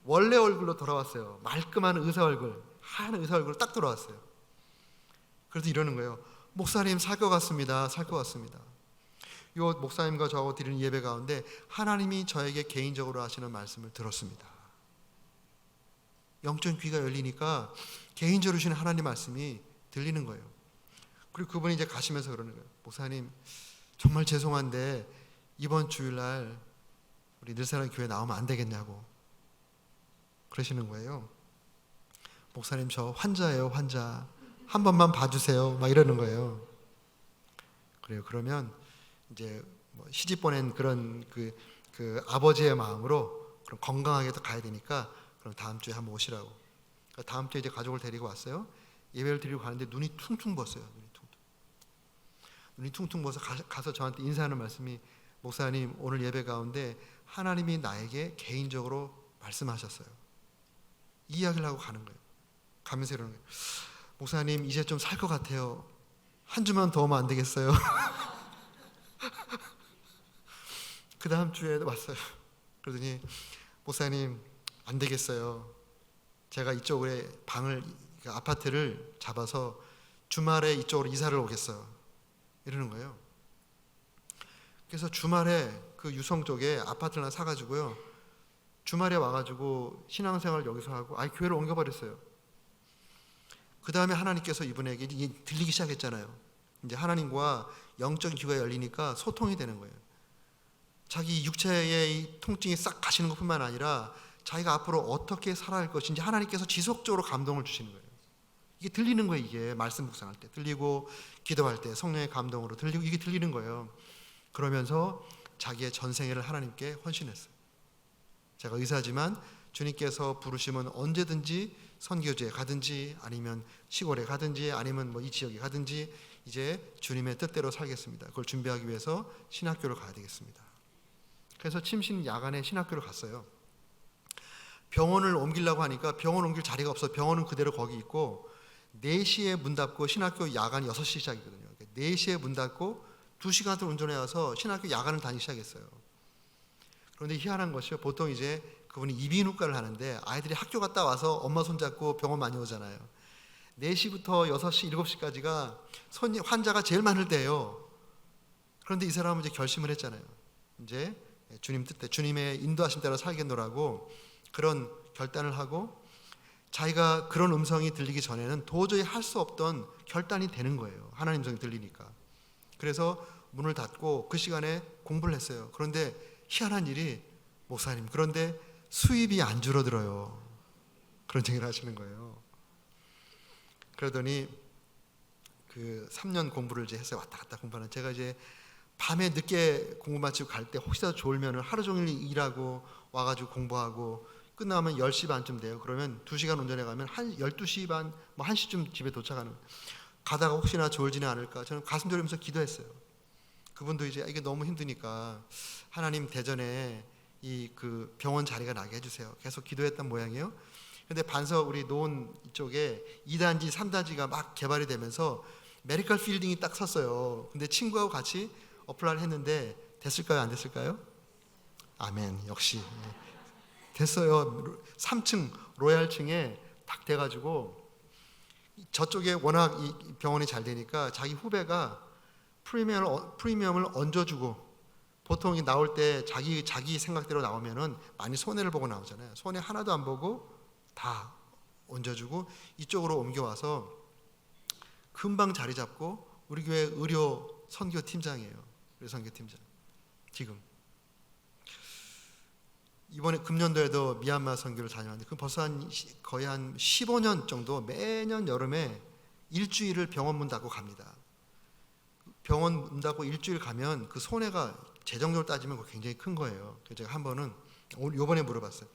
원래 얼굴로 돌아왔어요. 말끔한 의사 얼굴, 하얀 의사 얼굴로 딱 돌아왔어요. 그래서 이러는 거예요. 목사님 살 것 같습니다. 살 것 같습니다. 이 목사님과 저하고 드리는 예배 가운데 하나님이 저에게 개인적으로 하시는 말씀을 들었습니다. 영적 귀가 열리니까 개인적으로 주시는 하나님 말씀이 들리는 거예요. 그리고 그분이 이제 가시면서 그러는 거예요. 목사님 정말 죄송한데 이번 주일날 우리 늘사랑 교회 나오면 안 되겠냐고 그러시는 거예요. 목사님 저 환자예요. 환자. 한 번만 봐주세요. 막 이러는 거예요. 그래요. 그러면 이제 시집 보낸 그런 그 아버지의 마음으로 그럼 건강하게 또 가야 되니까 그럼 다음 주에 한번 오시라고. 그러니까 다음 주에 이제 가족을 데리고 왔어요. 예배를 드리고 가는데 눈이 퉁퉁 부었어요. 눈이 퉁퉁 부어서 가서 저한테 인사하는 말씀이 목사님 오늘 예배 가운데 하나님이 나에게 개인적으로 말씀하셨어요. 이 이야기를 하고 가는 거예요. 가면서 이러는 거예요. 목사님 이제 좀 살 것 같아요. 한 주만 더 오면 안 되겠어요? 그 다음 주에 왔어요. 그러더니 목사님 안 되겠어요. 제가 이쪽에 방을 아파트를 잡아서 주말에 이쪽으로 이사를 오겠어요. 이러는 거예요. 그래서 주말에 그 유성 쪽에 아파트를 하나 사가지고요. 주말에 와가지고 신앙생활 여기서 하고 교회를 옮겨버렸어요. 그 다음에 하나님께서 이분에게 들리기 시작했잖아요. 이제 하나님과 영적인 귀가 열리니까 소통이 되는 거예요. 자기 육체의 이 통증이 싹 가시는 것뿐만 아니라 자기가 앞으로 어떻게 살아야 할 것인지 하나님께서 지속적으로 감동을 주시는 거예요. 이게 들리는 거예요. 이게 말씀 묵상할 때 들리고 기도할 때 성령의 감동으로 들리고 이게 들리는 거예요. 그러면서 자기의 전생애를 하나님께 헌신했어요. 제가 의사지만 주님께서 부르시면 언제든지 선교지에 가든지 아니면 시골에 가든지 아니면 이 지역에 가든지 이제 주님의 뜻대로 살겠습니다. 그걸 준비하기 위해서 신학교를 가야 되겠습니다. 그래서 침신 야간에 신학교를 갔어요. 병원을 옮기려고 하니까 병원 옮길 자리가 없어. 병원은 그대로 거기 있고 4시에 문 닫고 신학교 야간이 6시 시작이거든요. 4시에 문 닫고 2시간 동안 운전해 와서 신학교 야간을 다니기 시작했어요. 그런데 희한한 것이요. 보통 이제 그분이 이비인후과를 하는데 아이들이 학교 갔다 와서 엄마 손잡고 병원 많이 오잖아요. 4시부터 6시, 7시까지가 환자가 제일 많을 때예요. 그런데 이 사람은 이제 결심을 했잖아요. 이제 주님 뜻대 주님의 인도하심 따라 살겠노라고 그런 결단을 하고 자기가 그런 음성이 들리기 전에는 도저히 할 수 없던 결단이 되는 거예요. 하나님 음성이 들리니까. 그래서 문을 닫고 그 시간에 공부를 했어요. 그런데 희한한 일이 목사님 그런데 수입이 안 줄어들어요. 그런 얘기를 하시는 거예요. 그러더니 그 3년 공부를 이제 했어요. 왔다 갔다 공부하는. 제가 이제 밤에 늦게 공부 마치고 갈 때 혹시라도 졸면 하루 종일 일하고 와가지고 공부하고 끝나면 10시 반쯤 돼요. 그러면 2시간 운전해 가면 12시 반, 1시쯤 집에 도착하는 거예요. 가다가 혹시나 졸지는 않을까 저는 가슴 졸이면서 기도했어요. 그분도 이제 이게 너무 힘드니까 하나님 대전에 그 병원 자리가 나게 해주세요. 계속 기도했던 모양이에요. 근데 반석 우리 노원 이쪽에 2단지, 3단지가 막 개발이 되면서 메디컬 필딩이 딱 섰어요. 근데 친구하고 같이 어플라이를 했는데 됐을까요? 안 됐을까요? 아멘. 역시 됐어요. 3층 로얄층에 딱 돼가지고 저쪽에 워낙 이 병원이 잘 되니까 자기 후배가 프리미엄을 얹어주고 보통 나올 때 자기 생각대로 나오면은 많이 손해를 보고 나오잖아요. 손해 하나도 안 보고 다 얹어주고 이쪽으로 옮겨와서 금방 자리 잡고 우리 교회 의료 선교 팀장이에요. 의료 선교 팀장. 지금 이번에 금년도에도 미얀마 선교를 다녀왔는데 벌써 거의 한 15년 정도 매년 여름에 일주일을 병원 문 닫고 갑니다. 병원 문 닫고 일주일 가면 그 손해가 재정적으로 따지면 굉장히 큰 거예요. 그래서 제가 한 번은 요번에 물어봤어요.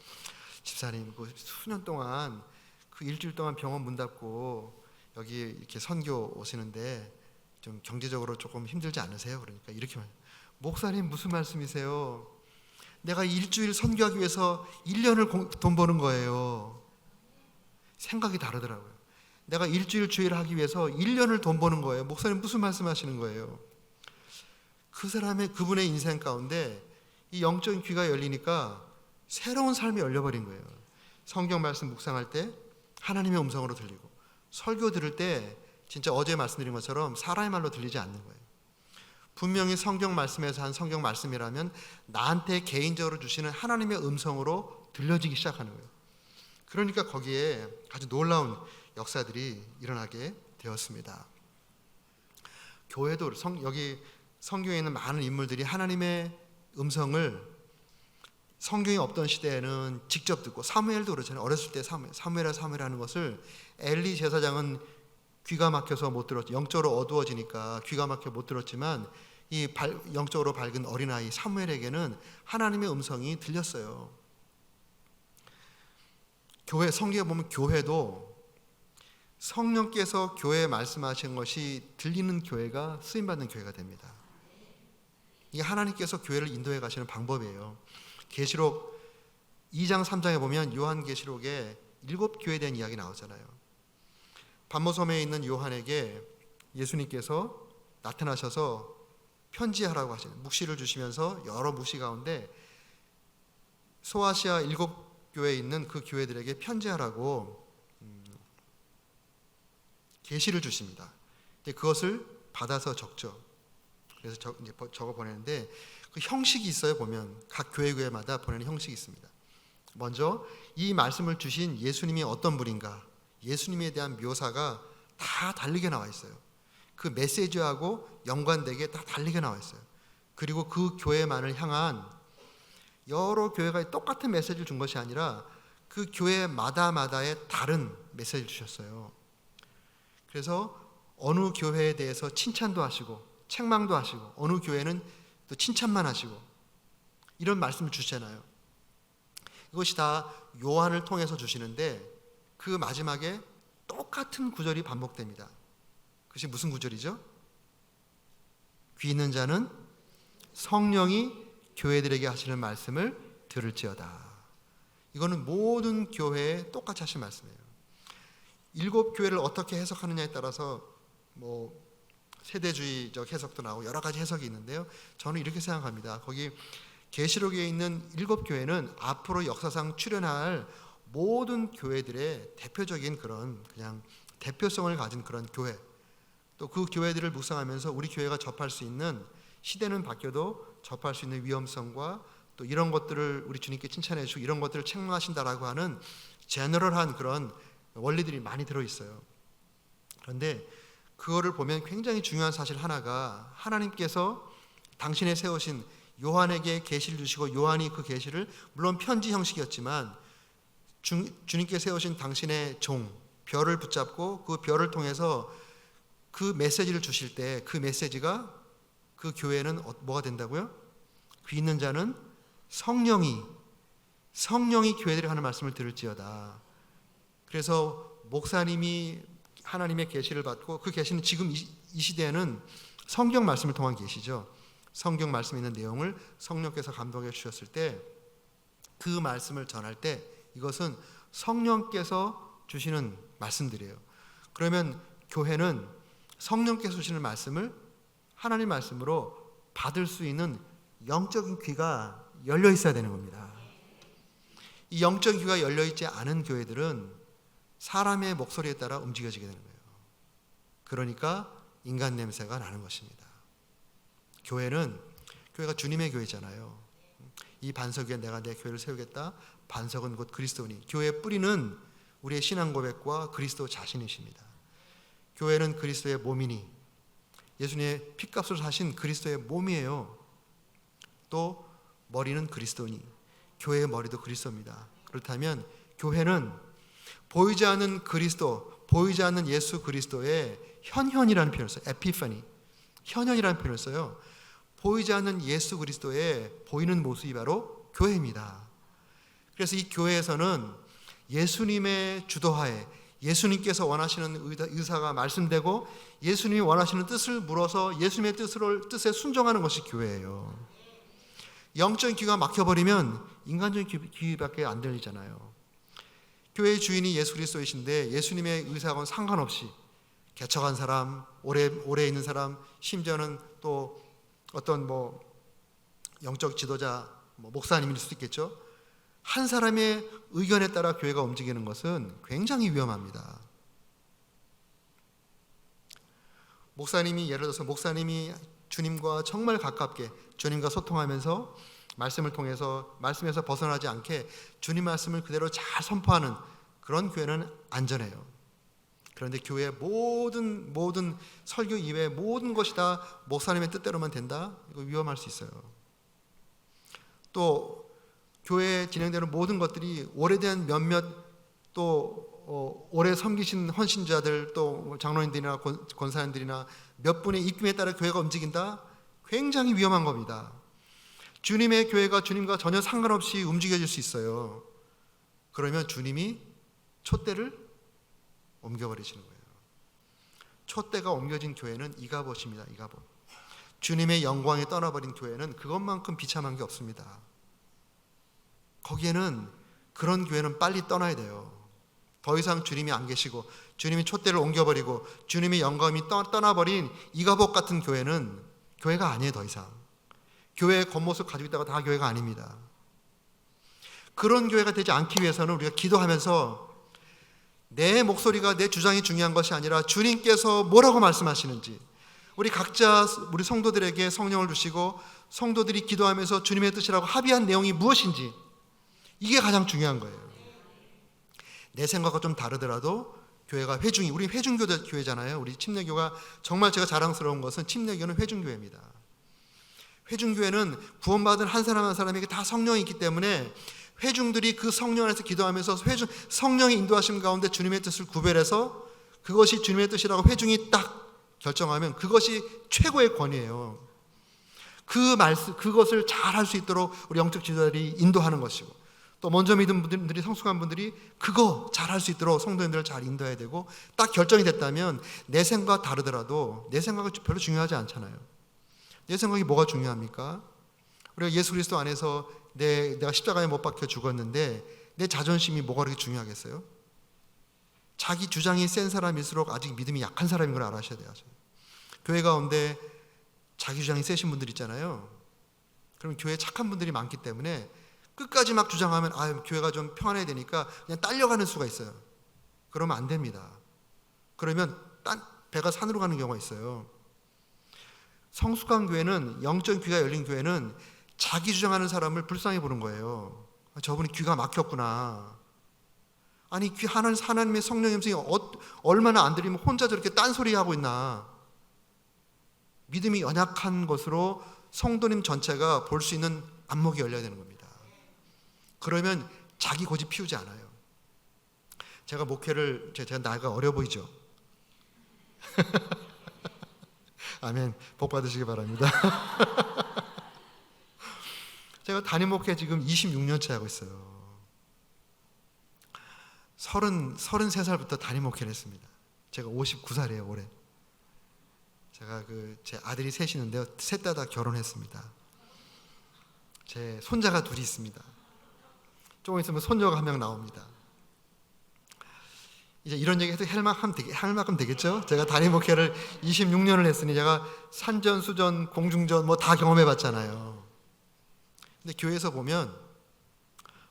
집사님, 그 수년 동안 그 일주일 동안 병원 문 닫고 여기 이렇게 선교 오시는데 좀 경제적으로 조금 힘들지 않으세요? 그러니까 이렇게 말해요. 목사님 무슨 말씀이세요? 내가 일주일 선교하기 위해서 1년을 돈 버는 거예요. 생각이 다르더라고요. 내가 일주일 주일 하기 위해서 1년을 돈 버는 거예요. 목사님 무슨 말씀하시는 거예요? 그분의 인생 가운데 이 영적인 귀가 열리니까 새로운 삶이 열려버린 거예요. 성경 말씀 묵상할 때 하나님의 음성으로 들리고, 설교 들을 때 진짜 어제 말씀드린 것처럼 사람의 말로 들리지 않는 거예요. 분명히 성경 말씀에서 한 성경 말씀이라면 나한테 개인적으로 주시는 하나님의 음성으로 들려지기 시작하는 거예요. 그러니까 거기에 아주 놀라운 역사들이 일어나게 되었습니다. 교회도 여기 성경에 있는 많은 인물들이 하나님의 음성을 성경이 없던 시대에는 직접 듣고, 사무엘도 그렇잖아요. 어렸을 때 사무엘아 하는 것을 엘리 제사장은 귀가 막혀서 못 들었죠. 영적으로 어두워지니까 귀가 막혀 못 들었지만 이 영적으로 밝은 어린아이 사무엘에게는 하나님의 음성이 들렸어요. 성경에 보면 교회도 성령께서 교회에 말씀하신 것이 들리는 교회가 쓰임받는 교회가 됩니다. 이게 하나님께서 교회를 인도해 가시는 방법이에요. 계시록 2장 3장에 보면 요한계시록에 7교회에 대한 이야기 나오잖아요. 반모섬에 있는 요한에게 예수님께서 나타나셔서 편지하라고 하시는, 묵시를 주시면서 여러 묵시 가운데 소아시아 7교회에 있는 그 교회들에게 편지하라고 계시를 주십니다. 그것을 받아서 적죠. 그래서 적어 보내는데 그 형식이 있어요. 보면 각 교회마다 보내는 형식이 있습니다. 먼저 이 말씀을 주신 예수님이 어떤 분인가, 예수님에 대한 묘사가 다 다르게 나와 있어요. 그 메시지하고 연관되게 다 다르게 나와 있어요. 그리고 그 교회만을 향한 여러 교회가 똑같은 메시지를 준 것이 아니라 그 교회마다의 다른 메시지를 주셨어요. 그래서 어느 교회에 대해서 칭찬도 하시고 책망도 하시고, 어느 교회는 또 칭찬만 하시고, 이런 말씀을 주시잖아요. 이것이 다 요한을 통해서 주시는데 그 마지막에 똑같은 구절이 반복됩니다. 그것이 무슨 구절이죠? 귀 있는 자는 성령이 교회들에게 하시는 말씀을 들을지어다. 이거는 모든 교회에 똑같이 하신 말씀이에요. 7교회를 어떻게 해석하느냐에 따라서 세대주의적 해석도 나오고 여러 가지 해석이 있는데요. 저는 이렇게 생각합니다. 거기 계시록에 있는 7교회는 앞으로 역사상 출현할 모든 교회들의 대표적인 그런 그냥 대표성을 가진 그런 교회, 또 그 교회들을 묵상하면서 우리 교회가 접할 수 있는, 시대는 바뀌어도 접할 수 있는 위험성과 또 이런 것들을 우리 주님께 칭찬해 주시고 이런 것들을 책망하신다라고 하는 제너럴한 그런 원리들이 많이 들어있어요. 그런데 그거를 보면 굉장히 중요한 사실 하나가, 하나님께서 당신의 세우신 요한에게 계시를 주시고 요한이 그 계시를 물론 편지 형식이었지만 주님께 세우신 당신의 종 별을 붙잡고 그 별을 통해서 그 메시지를 주실 때 그 메시지가, 그 교회는 뭐가 된다고요? 귀 있는 자는 성령이 교회들이 하는 말씀을 들을지어다. 그래서 목사님이 하나님의 계시를 받고, 그 계시는 지금 이 시대에는 성경 말씀을 통한 계시죠. 성경 말씀에 있는 내용을 성령께서 감동해 주셨을 때 그 말씀을 전할 때 이것은 성령께서 주시는 말씀들이에요. 그러면 교회는 성령께서 주시는 말씀을 하나님 말씀으로 받을 수 있는 영적인 귀가 열려 있어야 되는 겁니다. 이 영적인 귀가 열려 있지 않은 교회들은 사람의 목소리에 따라 움직여지게 되는 거예요. 그러니까 인간 냄새가 나는 것입니다. 교회가 주님의 교회잖아요. 이 반석 위에 내가 내 교회를 세우겠다. 반석은 곧 그리스도니. 교회의 뿌리는 우리의 신앙 고백과 그리스도 자신이십니다. 교회는 그리스도의 몸이니, 예수님의 피값으로 사신 그리스도의 몸이에요. 또 머리는 그리스도니, 교회의 머리도 그리스도입니다. 그렇다면 교회는 보이지 않는 그리스도, 보이지 않는 예수 그리스도의 현현이라는 표현을 써요. 에피파니, 현현이라는 표현을 써요. 보이지 않는 예수 그리스도의 보이는 모습이 바로 교회입니다. 그래서 이 교회에서는 예수님의 주도하에 예수님께서 원하시는 의사가 말씀되고 예수님이 원하시는 뜻을 물어서 예수님의 뜻에 순종하는 것이 교회예요. 영적인 귀가 막혀버리면 인간적인 귀밖에 안 들리잖아요. 교회의 주인이 예수 그리스도이신데 예수님의 의사와는 상관없이 개척한 사람, 오래 있는 사람, 심지어는 또 어떤 영적 지도자, 목사님일 수도 있겠죠. 한 사람의 의견에 따라 교회가 움직이는 것은 굉장히 위험합니다. 예를 들어서 목사님이 주님과 정말 가깝게 주님과 소통하면서 말씀을 통해서 말씀에서 벗어나지 않게 주님 말씀을 그대로 잘 선포하는 그런 교회는 안전해요. 그런데 교회의 모든 설교 이외의 모든 것이 다 목사님의 뜻대로만 된다? 이거 위험할 수 있어요. 또 교회에 진행되는 모든 것들이 오래된 몇몇 또 오래 섬기신 헌신자들 또 장로님들이나 권사님들이나 몇 분의 입김에 따라 교회가 움직인다? 굉장히 위험한 겁니다. 주님의 교회가 주님과 전혀 상관없이 움직여질 수 있어요. 그러면 주님이 촛대를 옮겨버리시는 거예요. 촛대가 옮겨진 교회는 이가봇입니다. 이가봇. 주님의 영광이 떠나버린 교회는 그것만큼 비참한 게 없습니다. 거기에는 그런 교회는 빨리 떠나야 돼요. 더 이상 주님이 안 계시고 주님이 촛대를 옮겨버리고 주님의 영광이 떠나버린 이가봇 같은 교회는 교회가 아니에요. 더 이상 교회의 겉모습 가지고 있다가 다 교회가 아닙니다. 그런 교회가 되지 않기 위해서는 우리가 기도하면서 내 목소리가 내 주장이 중요한 것이 아니라 주님께서 뭐라고 말씀하시는지 우리 각자 우리 성도들에게 성령을 주시고 성도들이 기도하면서 주님의 뜻이라고 합의한 내용이 무엇인지 이게 가장 중요한 거예요. 내 생각과 좀 다르더라도 교회가 우리 회중교회잖아요. 우리 침례교가 정말 제가 자랑스러운 것은 침례교는 회중교회입니다. 회중교회는 구원받은 한 사람 한 사람에게 다 성령이 있기 때문에 회중들이 그 성령 안에서 기도하면서 성령의 인도하심 가운데 주님의 뜻을 구별해서 그것이 주님의 뜻이라고 회중이 딱 결정하면 그것이 최고의 권위예요. 그것을 잘 할 수 있도록 우리 영적 지도자들이 인도하는 것이고 또 먼저 믿은 분들이 성숙한 분들이 그거 잘 할 수 있도록 성도님들을 잘 인도해야 되고 딱 결정이 됐다면 내 생각과 다르더라도 내 생각은 별로 중요하지 않잖아요. 내 생각이 뭐가 중요합니까? 우리가 예수 그리스도 안에서 내가 십자가에 못 박혀 죽었는데 내 자존심이 뭐가 그렇게 중요하겠어요? 자기 주장이 센 사람일수록 아직 믿음이 약한 사람인 걸 알아셔야 돼요. 교회 가운데 자기 주장이 세신 분들 있잖아요. 그럼 교회에 착한 분들이 많기 때문에 끝까지 막 주장하면 교회가 좀 평안해야 되니까 그냥 딸려가는 수가 있어요. 그러면 안 됩니다. 그러면 배가 산으로 가는 경우가 있어요. 성숙한 교회는 영적 귀가 열린 교회는 자기 주장하는 사람을 불쌍히 보는 거예요. 저분이 귀가 막혔구나. 아니 하나님의 성령의 음성이 얼마나 안 들리면 혼자 저렇게 딴소리 하고 있나. 믿음이 연약한 것으로 성도님 전체가 볼 수 있는 안목이 열려야 되는 겁니다. 그러면 자기 고집 피우지 않아요. 제가 제가 나이가 어려 보이죠? 아멘. 복 받으시기 바랍니다. 제가 담임 목회 지금 26년째 하고 있어요. 33살부터 담임 목회를 했습니다. 제가 59살이에요, 올해. 제가 제 아들이 셋이 있는데요. 셋 다 결혼했습니다. 제 손자가 둘이 있습니다. 조금 있으면 손녀가 한 명 나옵니다. 이제 이런 얘기 해도 할 만큼 되겠죠? 제가 담임 목회를 26년을 했으니 제가 산전, 수전, 공중전 다 경험해 봤잖아요. 근데 교회에서 보면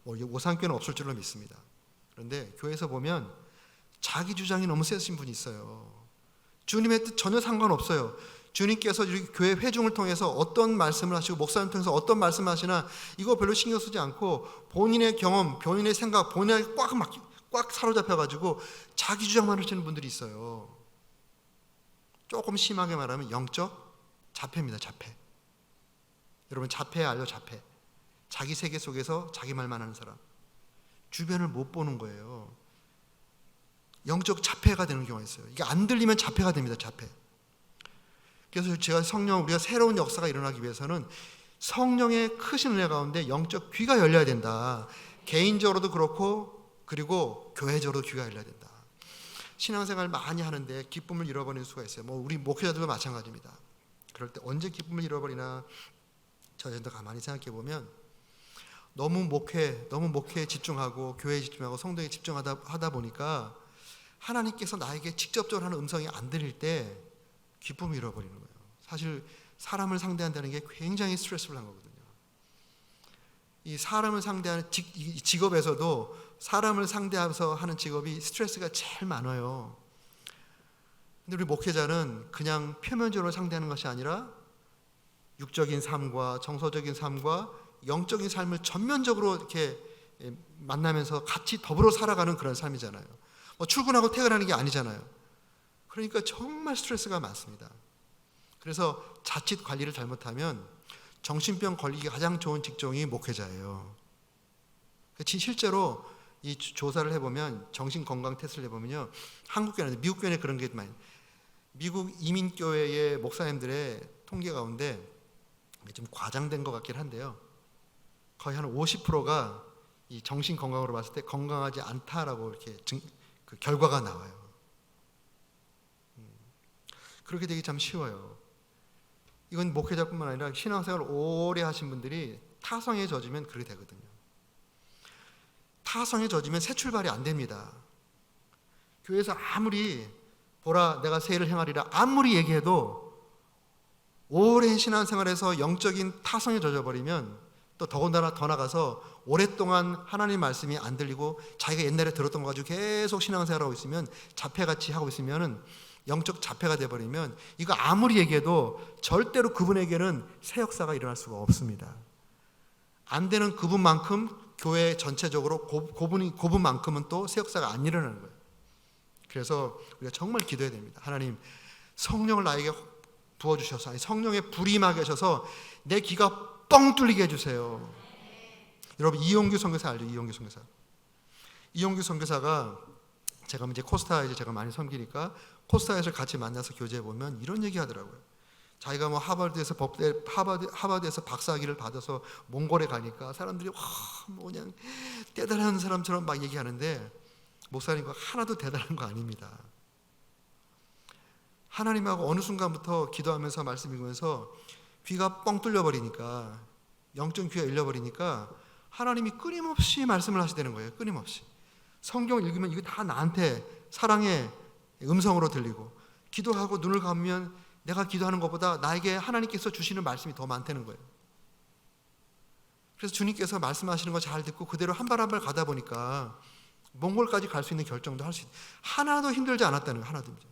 오산교회는 없을 줄로 믿습니다. 그런데 교회에서 보면 자기 주장이 너무 세신 분이 있어요. 주님의 뜻 전혀 상관없어요. 주님께서 교회 회중을 통해서 어떤 말씀을 하시고 목사님 통해서 어떤 말씀을 하시나 이거 별로 신경 쓰지 않고 본인의 경험, 본인의 생각, 본인에게 꽉 사로잡혀가지고 자기 주장만 하시는 분들이 있어요. 조금 심하게 말하면 영적 자폐입니다. 자폐. 여러분 자폐 알죠? 자폐. 자기 세계 속에서 자기 말만 하는 사람. 주변을 못 보는 거예요. 영적 자폐가 되는 경우가 있어요. 이게 안 들리면 자폐가 됩니다. 자폐. 그래서 우리가 새로운 역사가 일어나기 위해서는 성령의 크신 은혜 가운데 영적 귀가 열려야 된다. 개인적으로도 그렇고 그리고 교회적으로도 귀가 열려야 된다. 신앙생활 많이 하는데 기쁨을 잃어버리는 수가 있어요. 우리 목회자들도 마찬가지입니다. 그럴 때 언제 기쁨을 잃어버리나 저희도 가만히 생각해 보면 너무 목회에 집중하고 교회에 집중하고 성도에 집중하다 보니까 하나님께서 나에게 직접적으로 하는 음성이 안 들릴 때 기쁨을 잃어버리는 거예요. 사실 사람을 상대한다는 게 굉장히 스트레스풀한 거거든요. 이 사람을 상대하는 직업에서도 사람을 상대하면서 하는 직업이 스트레스가 제일 많아요. 근데 우리 목회자는 그냥 표면적으로 상대하는 것이 아니라 육적인 삶과 정서적인 삶과 영적인 삶을 전면적으로 이렇게 만나면서 같이 더불어 살아가는 그런 삶이잖아요. 출근하고 퇴근하는 게 아니잖아요. 그러니까 정말 스트레스가 많습니다. 그래서 자칫 관리를 잘못하면 정신병 걸리기 가장 좋은 직종이 목회자예요. 실제로 이 조사를 해보면 정신건강 테스트를 해보면요, 한국 교회는 미국 교회는 그런 게 많아요. 미국 이민교회의 목사님들의 통계 가운데 좀 과장된 것 같긴 한데요, 거의 한 50%가 이 정신건강으로 봤을 때 건강하지 않다라고 이렇게 그 결과가 나와요. 그렇게 되기 참 쉬워요. 이건 목회자뿐만 아니라 신앙생활 오래 하신 분들이 타성에 젖으면 그렇게 되거든요. 타성에 젖으면 새 출발이 안 됩니다. 교회에서 아무리 보라 내가 새 일을 행하리라 아무리 얘기해도 오랜 신앙생활에서 영적인 타성에 젖어버리면 또 더군다나 더 나가서 오랫동안 하나님 말씀이 안 들리고 자기가 옛날에 들었던 거 가지고 계속 신앙생활하고 있으면 자폐같이 하고 있으면 영적 자폐가 돼버리면 이거 아무리 얘기해도 절대로 그분에게는 새 역사가 일어날 수가 없습니다. 안 되는 그분만큼 교회 전체적으로 그분만큼은 또 새 역사가 안 일어나는 거예요. 그래서 우리가 정말 기도해야 됩니다. 하나님 성령을 나에게 부어주셔서 성령의 불이 임하게 하셔서 내 귀가 뻥 뚫리게 해주세요. 여러분 이용규 선교사 알죠? 이용규 선교사가 제가 이제 코스타에 제가 많이 섬기니까 코스타에서 같이 만나서 교제해 보면 이런 얘기 하더라고요. 자기가 하버드에서 박사학위를 받아서 몽골에 가니까 사람들이 그냥 대단한 사람처럼 막 얘기하는데 목사님과 하나도 대단한 거 아닙니다. 하나님하고 어느 순간부터 기도하면서 말씀 읽으면서 귀가 뻥 뚫려버리니까 영적 귀가 열려버리니까 하나님이 끊임없이 말씀을 하시다는 거예요. 끊임없이 성경을 읽으면 이거 다 나한테 사랑의 음성으로 들리고 기도하고 눈을 감으면 내가 기도하는 것보다 나에게 하나님께서 주시는 말씀이 더 많다는 거예요. 그래서 주님께서 말씀하시는 거 잘 듣고 그대로 한 발 한 발 가다 보니까 몽골까지 갈 수 있는 결정도 할 수 있어요. 하나도 힘들지 않았다는 거예요. 하나도 힘들지.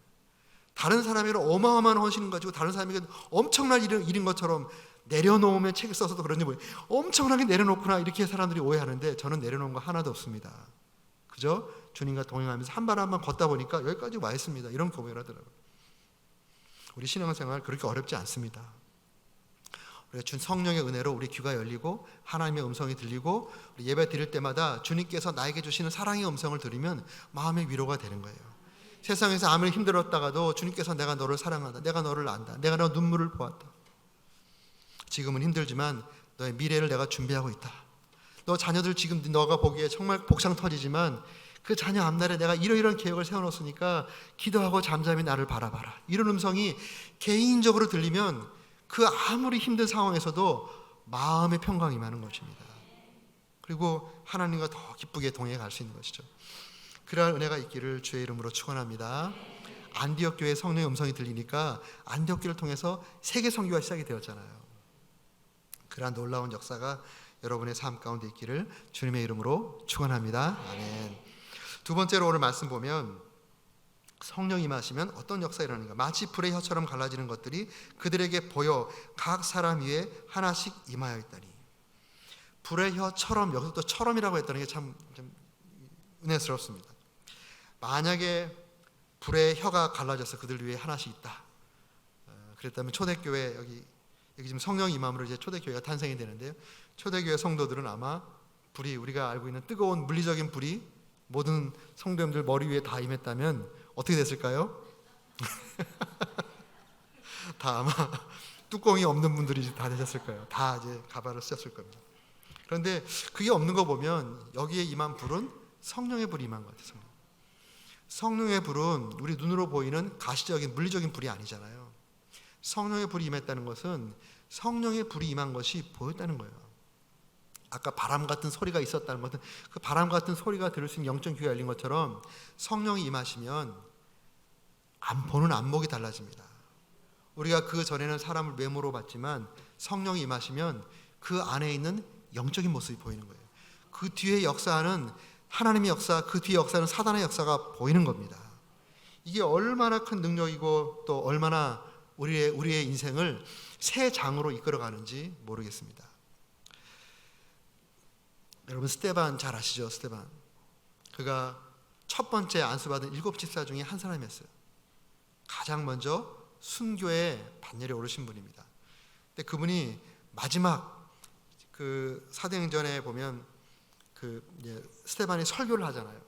다른 사람에게는 어마어마한 헌신을 가지고 다른 사람에게 엄청난 일인 것처럼 내려놓으면 책을 써서도 그런지 뭐예요. 엄청나게 내려놓구나 이렇게 사람들이 오해하는데 저는 내려놓은 거 하나도 없습니다. 그죠? 주님과 동행하면서 한 발 한 발 걷다 보니까 여기까지 와 있습니다. 이런 고백을 하더라고요. 우리 신앙생활 그렇게 어렵지 않습니다. 우리가 준 성령의 은혜로 우리 귀가 열리고 하나님의 음성이 들리고 우리 예배 드릴 때마다 주님께서 나에게 주시는 사랑의 음성을 들으면 마음의 위로가 되는 거예요. 세상에서 아무리 힘들었다가도 주님께서 내가 너를 사랑한다, 내가 너를 안다, 내가 너 눈물을 보았다, 지금은 힘들지만 너의 미래를 내가 준비하고 있다, 너 자녀들 지금 너가 보기에 정말 복창 터지지만 그 자녀 앞날에 내가 이러이러한 계획을 세워놓았으니까 기도하고 잠잠히 나를 바라봐라, 이런 음성이 개인적으로 들리면 그 아무리 힘든 상황에서도 마음의 평강이 임하는 것입니다. 그리고 하나님과 더 기쁘게 동행해 갈 수 있는 것이죠. 그러한 은혜가 있기를 주의 이름으로 축원합니다. 안디옥 교회의 성령의 음성이 들리니까 안디옥 교회를 통해서 세계 선교가 시작이 되었잖아요. 그러한 놀라운 역사가 여러분의 삶 가운데 있기를 주님의 이름으로 축원합니다. 아멘. 두 번째로 오늘 말씀 보면 성령 임하시면 어떤 역사가 일어나는가? 마치 불의 혀처럼 갈라지는 것들이 그들에게 보여 각 사람 위에 하나씩 임하여 있다니. 불의 혀처럼, 여기서 또 처럼이라고 했다는 게 참 은혜스럽습니다. 만약에 불의 혀가 갈라져서 그들 위에 하나씩 있다, 그랬다면 초대교회 여기 지금 성령 임함으로 이제 초대교회가 탄생이 되는데요, 초대교회 성도들은 아마 불이, 우리가 알고 있는 뜨거운 물리적인 불이 모든 성도님들 머리 위에 다 임했다면 어떻게 됐을까요? 다 아마 뚜껑이 없는 분들이 다 되셨을 거예요. 다 이제 가발을 쓰셨을 겁니다. 그런데 그게 없는 거 보면 여기에 임한 불은 성령의 불이 임한 것 같아요. 성령의 불은 우리 눈으로 보이는 가시적인 물리적인 불이 아니잖아요. 성령의 불이 임했다는 것은 성령의 불이 임한 것이 보였다는 거예요. 아까 바람 같은 소리가 있었다는 것은 그 바람 같은 소리가 들을 수 있는 영적 귀가 열린 것처럼 성령이 임하시면 보는 안목이 달라집니다. 우리가 그 전에는 사람을 외모로 봤지만 성령이 임하시면 그 안에 있는 영적인 모습이 보이는 거예요. 그 뒤에 역사하는 하나님의 역사, 그 뒤에 역사는 사단의 역사가 보이는 겁니다. 이게 얼마나 큰 능력이고 또 얼마나 우리의 인생을 새 장으로 이끌어가는지 모르겠습니다. 여러분 스데반 잘 아시죠? 스데반. 그가 첫 번째 안수받은 7 집사 중에 한 사람이었어요. 가장 먼저 순교의 반열에 오르신 분입니다. 근데 그분이 마지막 그 사도행전에 보면 그 스데반이 설교를 하잖아요.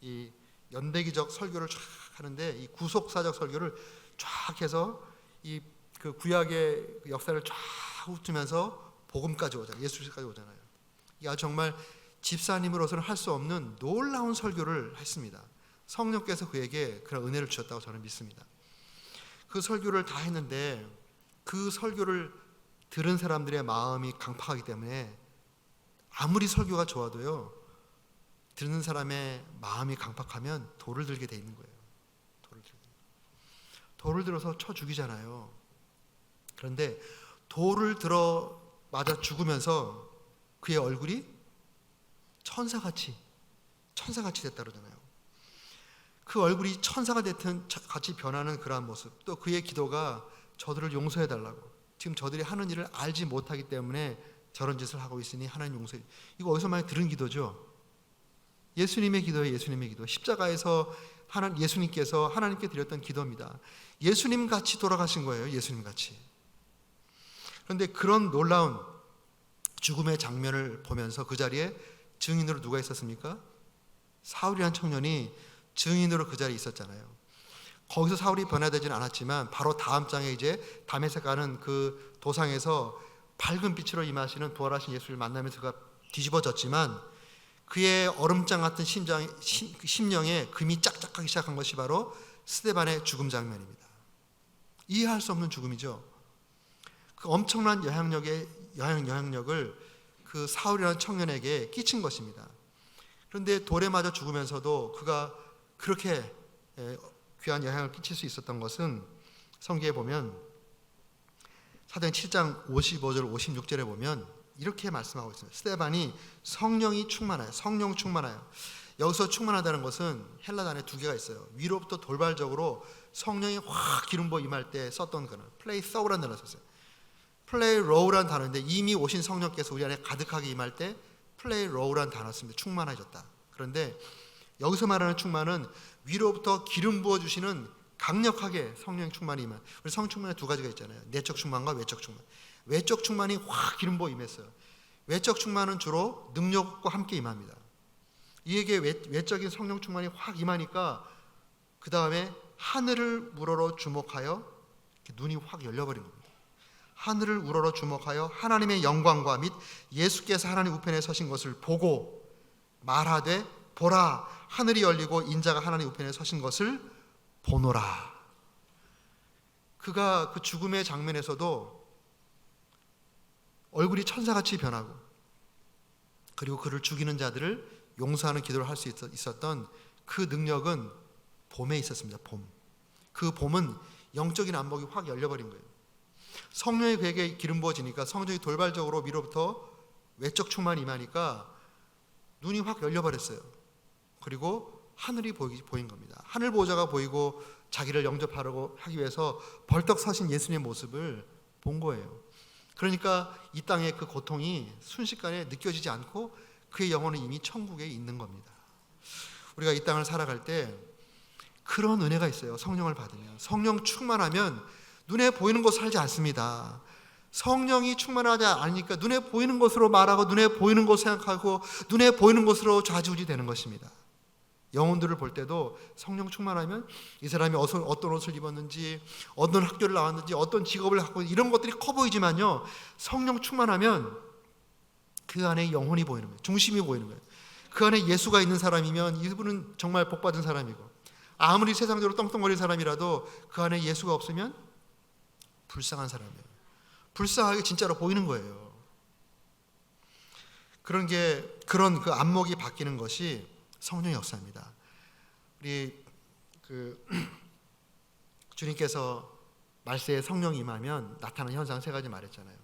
이 연대기적 설교를 쫙 하는데 이 구속사적 설교를 쫙 해서 이 그 구약의 역사를 쫙 훑으면서 복음까지 오잖아요. 예수까지 오잖아요. 이 아주 정말 집사님으로서는 할 수 없는 놀라운 설교를 했습니다. 성령께서 그에게 그런 은혜를 주셨다고 저는 믿습니다. 그 설교를 다 했는데 그 설교를 들은 사람들의 마음이 강팍하기 때문에 아무리 설교가 좋아도요, 듣는 사람의 마음이 강팍하면 돌을 들게 돼 있는 거예요. 돌을 들어서 쳐 죽이잖아요. 그런데 돌을 들어 맞아 죽으면서 그의 얼굴이 천사같이 됐다 그러잖아요. 그 얼굴이 천사가 됐든 같이 변하는 그러한 모습, 또 그의 기도가 저들을 용서해 달라고, 지금 저들이 하는 일을 알지 못하기 때문에 저런 짓을 하고 있으니 하나님 용서해. 이거 어디서 많이 들은 기도죠? 예수님의 기도예요. 예수님의 기도. 십자가에서 예수님께서 하나님께 드렸던 기도입니다. 예수님 같이 돌아가신 거예요. 예수님 같이. 그런데 그런 놀라운 죽음의 장면을 보면서 그 자리에 증인으로 누가 있었습니까? 사울이라는 청년이 증인으로 그 자리에 있었잖아요. 거기서 사울이 변화되지는 않았지만 바로 다음 장에 이제 다메섹 가는 그 도상에서 밝은 빛으로 임하시는 부활하신 예수를 만나면서 그가 뒤집어졌지만 그의 얼음장 같은 심령에 금이 짝짝하기 시작한 것이 바로 스데반의 죽음 장면입니다. 이해할 수 없는 죽음이죠. 그 엄청난 영향력을 그 사울이라는 청년에게 끼친 것입니다. 그런데 돌에 맞아 죽으면서도 그가 그렇게 귀한 영향을 끼칠 수 있었던 것은 성경에 보면 사도행 7장 55절 56절에 보면 이렇게 말씀하고 있습니다. 스데반이 성령 충만하여. 여기서 충만하다는 것은 헬라 단에 두 개가 있어요. 위로부터 돌발적으로 성령이 확 기름 부어 임할 때 썼던 거는 플레이서우라는 단어를 썼어요. 플레이로우라는 단어인데 이미 오신 성령께서 우리 안에 가득하게 임할 때 플레이로우라는 단어를 씁니다. 충만해졌다. 그런데 여기서 말하는 충만은 위로부터 기름 부어 주시는 강력하게 성령 충만이 임한. 우리 성 충만에 두 가지가 있잖아요. 내적 충만과 외적 충만. 외적 충만이 확 기름 부어 임했어요. 외적 충만은 주로 능력과 함께 임합니다. 이에게 외적인 성령 충만이 확 임하니까 그 다음에 하늘을 우러러 주목하여 눈이 확 열려버린 겁니다. 하늘을 우러러 주목하여 하나님의 영광과 및 예수께서 하나님 우편에 서신 것을 보고 말하되 보라 하늘이 열리고 인자가 하나님 우편에 서신 것을 보노라. 그가 그 죽음의 장면에서도 얼굴이 천사같이 변하고 그리고 그를 죽이는 자들을 용서하는 기도를 할 수 있었던 그 능력은 봄에 있었습니다. 봄. 그 봄은 영적인 안목이 확 열려버린 거예요. 성령이 그에게 기름 부어지니까 성령이 돌발적으로 위로부터 외적 충만이 임하니까 눈이 확 열려버렸어요. 그리고 하늘이 보인 겁니다. 하늘 보호자가 보이고 자기를 영접하려고 하기 위해서 벌떡 서신 예수님의 모습을 본 거예요. 그러니까 이 땅의 그 고통이 순식간에 느껴지지 않고 그의 영혼은 이미 천국에 있는 겁니다. 우리가 이 땅을 살아갈 때 그런 은혜가 있어요. 성령을 받으면. 성령 충만하면 눈에 보이는 곳 살지 않습니다. 성령이 충만하지 않으니까 눈에 보이는 것으로 말하고 눈에 보이는 것 생각하고 눈에 보이는 것으로 좌지우지 되는 것입니다. 영혼들을 볼 때도 성령 충만하면 이 사람이 어떤 옷을 입었는지, 어떤 학교를 나왔는지, 어떤 직업을 갖고 이런 것들이 커 보이지만요, 성령 충만하면 그 안에 영혼이 보이는 거예요. 중심이 보이는 거예요. 그 안에 예수가 있는 사람이면 이분은 정말 복받은 사람이고, 아무리 세상적으로 떵떵거리는 사람이라도 그 안에 예수가 없으면 불쌍한 사람이에요. 불쌍하게 진짜로 보이는 거예요. 그런 그 안목이 바뀌는 것이 성령의 역사입니다. 우리 주님께서 말세에 성령이 임하면 나타나는 현상 세 가지 말했잖아요.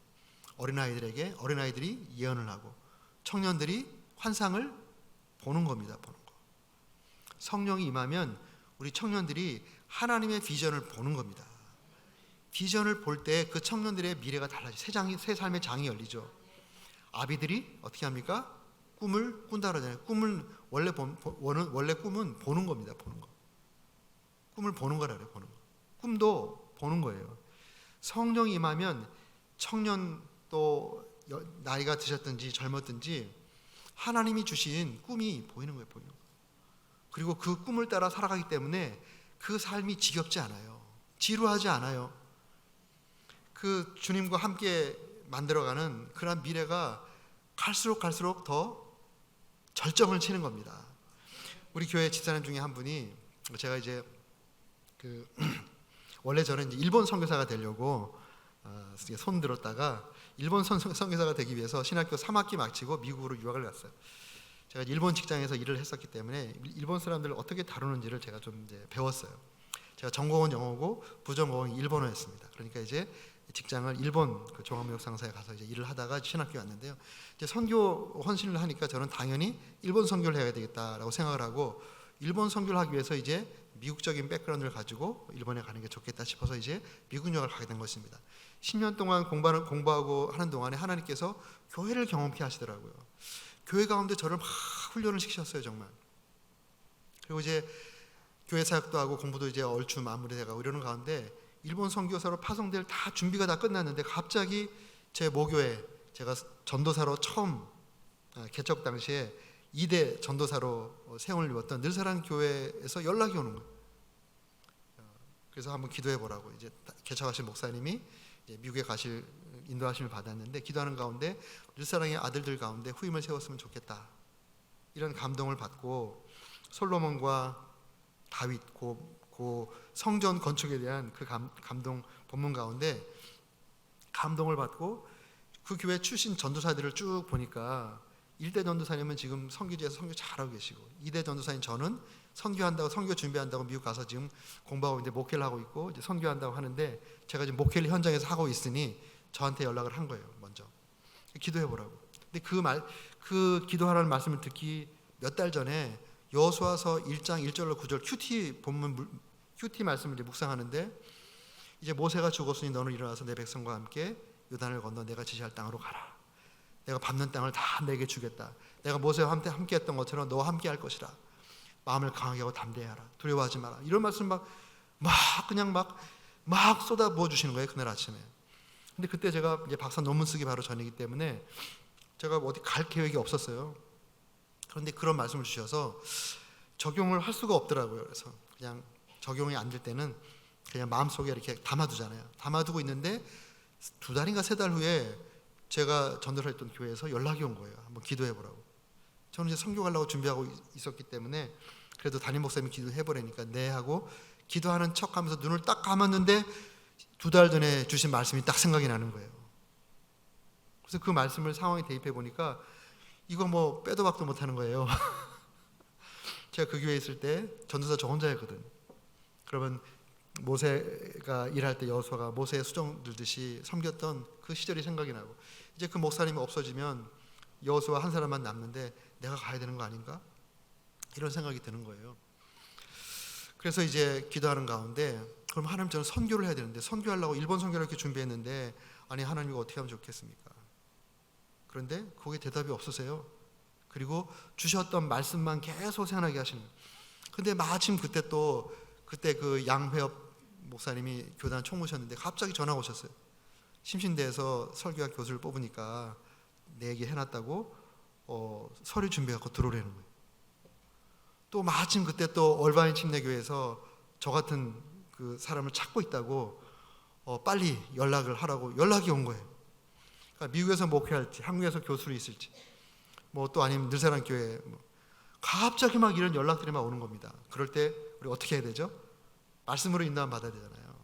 어린아이들이 예언을 하고, 청년들이 환상을 보는 겁니다. 보는 거. 성령이 임하면 우리 청년들이 하나님의 비전을 보는 겁니다. 비전을 볼 때 그 청년들의 미래가 달라져요. 새 삶의 장이 열리죠. 아비들이 어떻게 합니까? 꿈을 꾼다 그러잖아요. 꿈을 원래 꿈은 보는 겁니다. 보는 거. 꿈을 보는 거라 그래요. 보는 거. 꿈도 보는 거예요. 성령이 임하면 청년 또 나이가 드셨든지 젊었든지 하나님이 주신 꿈이 보이는 거예요. 보이는 거. 그리고 그 꿈을 따라 살아가기 때문에 그 삶이 지겹지 않아요. 지루하지 않아요. 그 주님과 함께 만들어가는 그런 미래가 갈수록 더 절정을 치는 겁니다. 우리 교회 집사님 중에 한 분이, 제가 이제 원래 저는 이제 일본 선교사가 되려고 손 들었다가 일본 선교사가 되기 위해서 신학교 3학기 마치고 미국으로 유학을 갔어요. 제가 일본 직장에서 일을 했었기 때문에 일본 사람들을 어떻게 다루는지를 제가 좀 이제 배웠어요. 제가 전공은 영어고 부전공은 일본어였습니다. 그러니까 이제 직장을 일본 종합무역 상사에 가서 이제 일을 하다가 신학교 왔는데요. 이제 선교 헌신을 하니까 저는 당연히 일본 선교를 해야 되겠다라고 생각을 하고, 일본 선교를 하기 위해서 이제 미국적인 백그라운드를 가지고 일본에 가는 게 좋겠다 싶어서 이제 미국 유학을 가게 된 것입니다. 10년 동안 공부하고 하는 동안에 하나님께서 교회를 경험케 하시더라고요. 교회 가운데 저를 막 훈련을 시키셨어요, 정말. 그리고 이제 교회 사역도 하고 공부도 이제 얼추 마무리돼가고 이러는 가운데 일본 선교사로 파송될 다 준비가 다 끝났는데 갑자기 제 모교에 제가 전도사로 처음 개척 당시에 2대 전도사로 세움을 입었던 늘사랑 교회에서 연락이 오는 거예요. 그래서 한번 기도해 보라고 이제 개척하신 목사님이 이제 미국에 가실 인도하심을 받았는데, 기도하는 가운데 늘사랑의 아들들 가운데 후임을 세웠으면 좋겠다, 이런 감동을 받고 솔로몬과 다윗 그 성전 건축에 대한 그 감동 본문 가운데 감동을 받고 그 교회 출신 전도사들을 쭉 보니까 1대 전도사님은 지금 선교지에서 선교 잘하고 계시고, 2대 전도사인 저는 선교 준비한다고 미국 가서 지금 공부하고 있는데 목회를 하고 있고 이제 선교한다고 하는데, 제가 지금 목회를 현장에서 하고 있으니 저한테 연락을 한 거예요. 먼저 기도해 보라고. 근데 그 기도하라는 말씀을 듣기 몇 달 전에 여호수아서 1장 1절로 9절 큐티 말씀을 이제 묵상하는데, 이제 모세가 죽었으니 너는 일어나서 내 백성과 함께 요단을 건너 내가 지시할 땅으로 가라. 내가 밟는 땅을 다 내게 주겠다. 내가 모세와 함께 했던 것처럼 너와 함께 할 것이라. 마음을 강하게 하고 담대하라. 두려워하지 마라. 이런 말씀 그냥 쏟아 부어 주시는 거예요, 그날 아침에. 근데 그때 제가 이제 박사 논문 쓰기 바로 전이기 때문에 제가 어디 갈 계획이 없었어요. 그런데 그런 말씀을 주셔서 적용을 할 수가 없더라고요. 그래서 그냥 적용이 안 될 때는 그냥 마음속에 이렇게 담아두잖아요. 담아두고 있는데 2달인가 3달 후에 제가 전도사했던 교회에서 연락이 온 거예요. 한번 기도해 보라고. 저는 이제 선교 가려고 준비하고 있었기 때문에 그래도 담임 목사님이 기도해 보라니까 네 하고 기도하는 척하면서 눈을 딱 감았는데 2달 전에 주신 말씀이 딱 생각이 나는 거예요. 그래서 그 말씀을 상황에 대입해 보니까 이거 뭐 빼도 박도 못하는 거예요. 제가 그 교회에 있을 때 전도사 저 혼자였거든. 그러면 모세가 일할 때 여호수아가 모세의 수종 들듯이 섬겼던 그 시절이 생각이 나고, 이제 그 목사님이 없어지면 여호수아 한 사람만 남는데 내가 가야 되는 거 아닌가? 이런 생각이 드는 거예요. 그래서 이제 기도하는 가운데, 그럼 하나님, 저는 선교를 해야 되는데 선교하려고 일본 선교를 이렇게 준비했는데, 아니 하나님 이거 어떻게 하면 좋겠습니까? 그런데 거기에 대답이 없으세요. 그리고 주셨던 말씀만 계속 생각나게 하시는 거예요. 근데 마침 그때 그 양회업 목사님이 교단 총무셨는데 갑자기 전화가 오셨어요. 심신대에서 설교학 교수를 뽑으니까 내 얘기 해놨다고 서류 준비해갖고 들어오라는 거예요. 또 마침 그때 또 얼바인 침례교회에서 저 같은 그 사람을 찾고 있다고 빨리 연락을 하라고 연락이 온 거예요. 그러니까 미국에서 목회할지 한국에서 교수로 있을지 뭐 또 아니면 늘사랑 교회 갑자기 막 이런 연락들이 막 오는 겁니다. 그럴 때 우리 어떻게 해야 되죠? 말씀으로 인도함 받아야 되잖아요.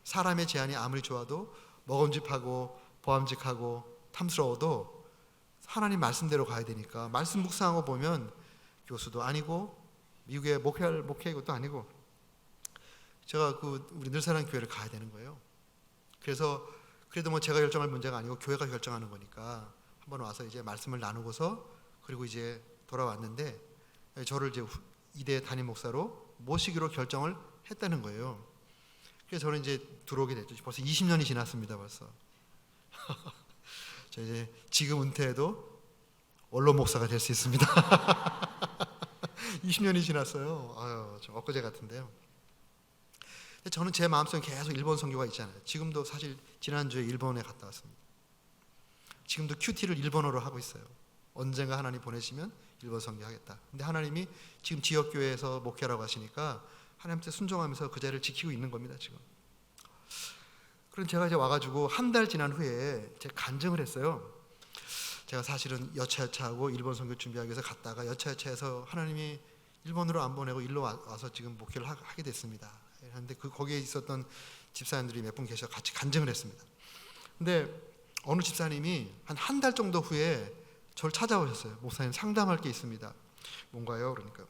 사람의 제안이 아무리 좋아도 먹음직하고 보암직하고 탐스러워도 하나님 말씀대로 가야 되니까 말씀 묵상하고 보면 교수도 아니고 미국에 목회할 목회 것도 아니고 제가 그 우리 늘사랑 교회를 가야 되는 거예요. 그래서 그래도 뭐 제가 결정할 문제가 아니고 교회가 결정하는 거니까 한번 와서 이제 말씀을 나누고서 그리고 이제 돌아왔는데 저를 이제 이대 담임 목사로 모시기로 결정을 했다는 거예요. 그래서 저는 이제 들어오게 됐죠. 벌써 20년이 지났습니다. 벌써. 저 이제 지금 은퇴해도 원로 목사가 될 수 있습니다. 20년이 지났어요. 아유, 좀 엊그제 같은데요. 저는 제 마음속에 계속 일본 선교가 있잖아요. 지금도 사실 지난주에 일본에 갔다 왔습니다. 지금도 큐티를 일본어로 하고 있어요. 언젠가 하나님 보내시면 일본 선교하겠다. 근데 하나님이 지금 지역교회에서 목회라고 하시니까 하나님한테 순종하면서 그 자리를 지키고 있는 겁니다. 지금. 그럼 제가 이제 와가지고 한 달 지난 후에 제가 간증을 했어요. 제가 사실은 여차여차하고 일본 선교 준비하기 위해서 갔다가 여차여차해서 하나님이 일본으로 안 보내고 일로 와서 지금 목회를 하게 됐습니다. 그런데 거기에 있었던 집사님들이 몇 분 계셔서 같이 간증을 했습니다. 근데 어느 집사님이 한 달 정도 후에 저를 찾아오셨어요. 목사님 상담할 게 있습니다. 뭔가요? 그러니까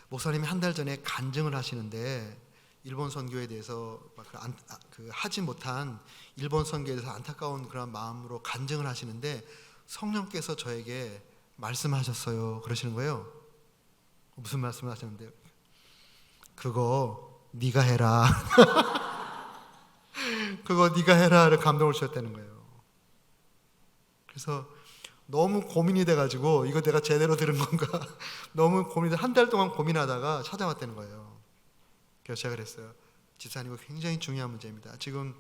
목사님이 한 달 전에 간증을 하시는데 일본 선교에 대해서 하지 못한 일본 선교에 대해서 안타까운 그런 마음으로 간증을 하시는데 성령께서 저에게 말씀하셨어요. 그러시는 거예요. 무슨 말씀을 하셨는데요? 그거 네가 해라. 그거 네가 해라를 감동을 주셨다는 거예요. 그래서 너무 고민이 돼가지고 이거 내가 제대로 들은 건가 너무 고민이 한 달 동안 고민하다가 찾아왔다는 거예요. 그래서 제가 그랬어요. 집사님, 이거 굉장히 중요한 문제입니다. 지금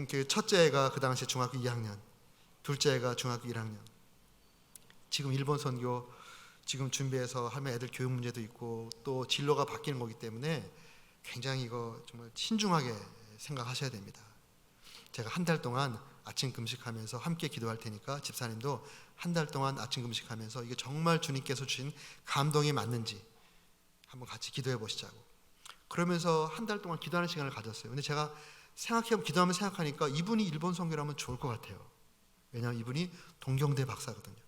그 첫째가 그 당시 중학교 2학년, 둘째가 중학교 1학년. 지금 일본 선교 지금 준비해서 하면 애들 교육 문제도 있고 또 진로가 바뀌는 거기 때문에 굉장히 이거 정말 신중하게 생각하셔야 됩니다. 제가 한 달 동안 아침 금식하면서 함께 기도할 테니까 집사님도 한 달 동안 아침 금식하면서 이게 정말 주님께서 주신 감동이 맞는지 한번 같이 기도해 보시자고. 그러면서 한 달 동안 기도하는 시간을 가졌어요. 근데 제가 기도하면 생각하니까 이분이 일본 선교라면 좋을 것 같아요. 왜냐하면 이분이 동경대 박사거든요.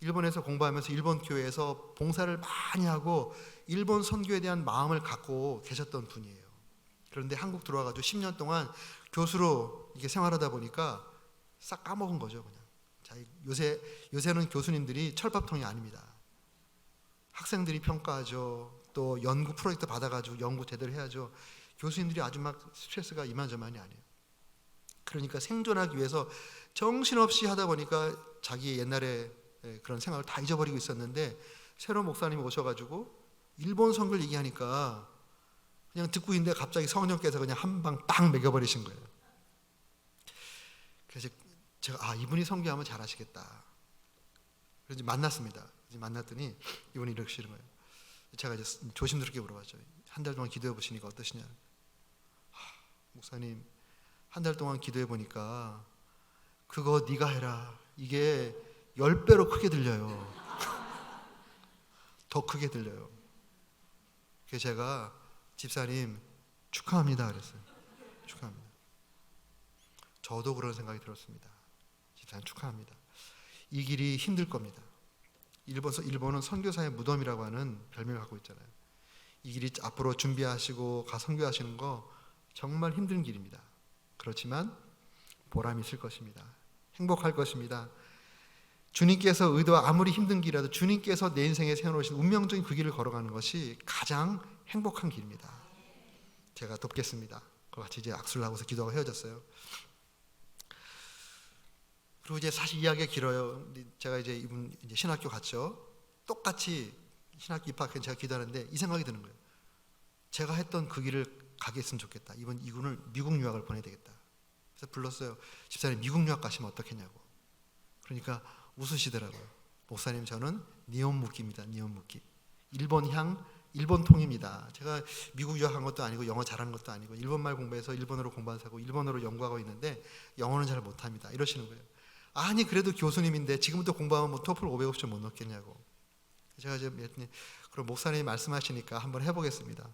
일본에서 공부하면서 일본 교회에서 봉사를 많이 하고 일본 선교에 대한 마음을 갖고 계셨던 분이에요. 그런데 한국 들어와가지고 10년 동안 교수로 이렇게 생활하다 보니까 싹 까먹은 거죠. 그냥 요새는 교수님들이 철밥통이 아닙니다. 학생들이 평가하죠. 또 연구 프로젝트 받아가지고 연구 제대로 해야죠. 교수님들이 아주 막 스트레스가 이만저만이 아니에요. 그러니까 생존하기 위해서 정신없이 하다 보니까 자기 옛날에 그런 생각을 다 잊어버리고 있었는데 새로운 목사님이 오셔가지고 일본 선교를 얘기하니까 그냥 듣고 있는데 갑자기 성령께서 그냥 한 방 빵 먹여버리신 거예요. 그래서 제가 이분이 선교하면 잘하시겠다. 그래서 만났습니다. 만났더니 이분이 이러시는 거예요. 제가 이제 조심스럽게 물어봤죠. 한 달 동안 기도해 보시니까 어떠시냐? 목사님, 한 달 동안 기도해 보니까 그거 네가 해라. 이게 10배로 크게 들려요. 더 크게 들려요. 그래서 제가 집사님 축하합니다 그랬어요. 축하합니다. 저도 그런 생각이 들었습니다. 집사님 축하합니다. 이 길이 힘들 겁니다. 일본은 선교사의 무덤이라고 하는 별명을 갖고 있잖아요. 이 길이 앞으로 준비하시고 선교하시는 거 정말 힘든 길입니다. 그렇지만 보람이 있을 것입니다. 행복할 것입니다. 주님께서 아무리 힘든 길이라도 주님께서 내 인생에 세워놓으신 운명적인 그 길을 걸어가는 것이 가장 행복한 길입니다. 제가 돕겠습니다. 같이 이제 악수를 하고서 기도하고 헤어졌어요. 그리고 이제 사실 이야기가 길어요. 제가 이제 신학교 갔죠. 똑같이 신학교 입학해 제가 기도하는데 이 생각이 드는 거예요. 제가 했던 그 길을 가게 했으면 좋겠다. 이분을 미국 유학을 보내야 되겠다. 그래서 불렀어요. 집사님 미국 유학 가시면 어떻겠냐고. 그러니까 웃으시더라고요. 목사님 저는 니온무기입니다. 니온무기. 일본 통입니다. 제가 미국 유학한 것도 아니고 영어 잘하는 것도 아니고 일본말 공부해서 일본어로 공부하고 일본어로 연구하고 있는데 영어는 잘 못합니다. 이러시는 거예요. 아니 그래도 교수님인데 지금부터 공부하면 뭐 토플 550점 못 넣겠냐고. 제가 이제 그럼 목사님이 말씀하시니까 한번 해보겠습니다.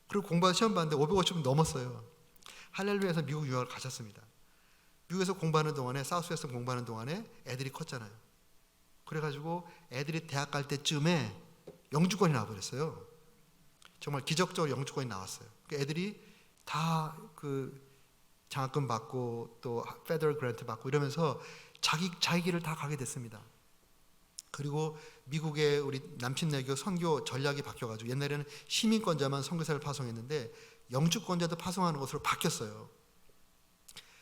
그리고 공부해서 시험 봤는데 550점 넘었어요. 할렐루야에서 미국 유학을 가셨습니다. 미국에서 공부하는 동안에 사우스에서 공부하는 동안에 애들이 컸잖아요. 그래가지고 애들이 대학 갈 때쯤에 영주권이 나와버렸어요. 정말 기적적으로 영주권이 나왔어요. 애들이 다 그 장학금 받고 또 페더럴 그랜트 받고 이러면서 자기 길을 다 가게 됐습니다. 그리고 미국의 우리 남친내교 선교 전략이 바뀌어가지고 옛날에는 시민권자만 선교사를 파송했는데 영주권자도 파송하는 것으로 바뀌었어요.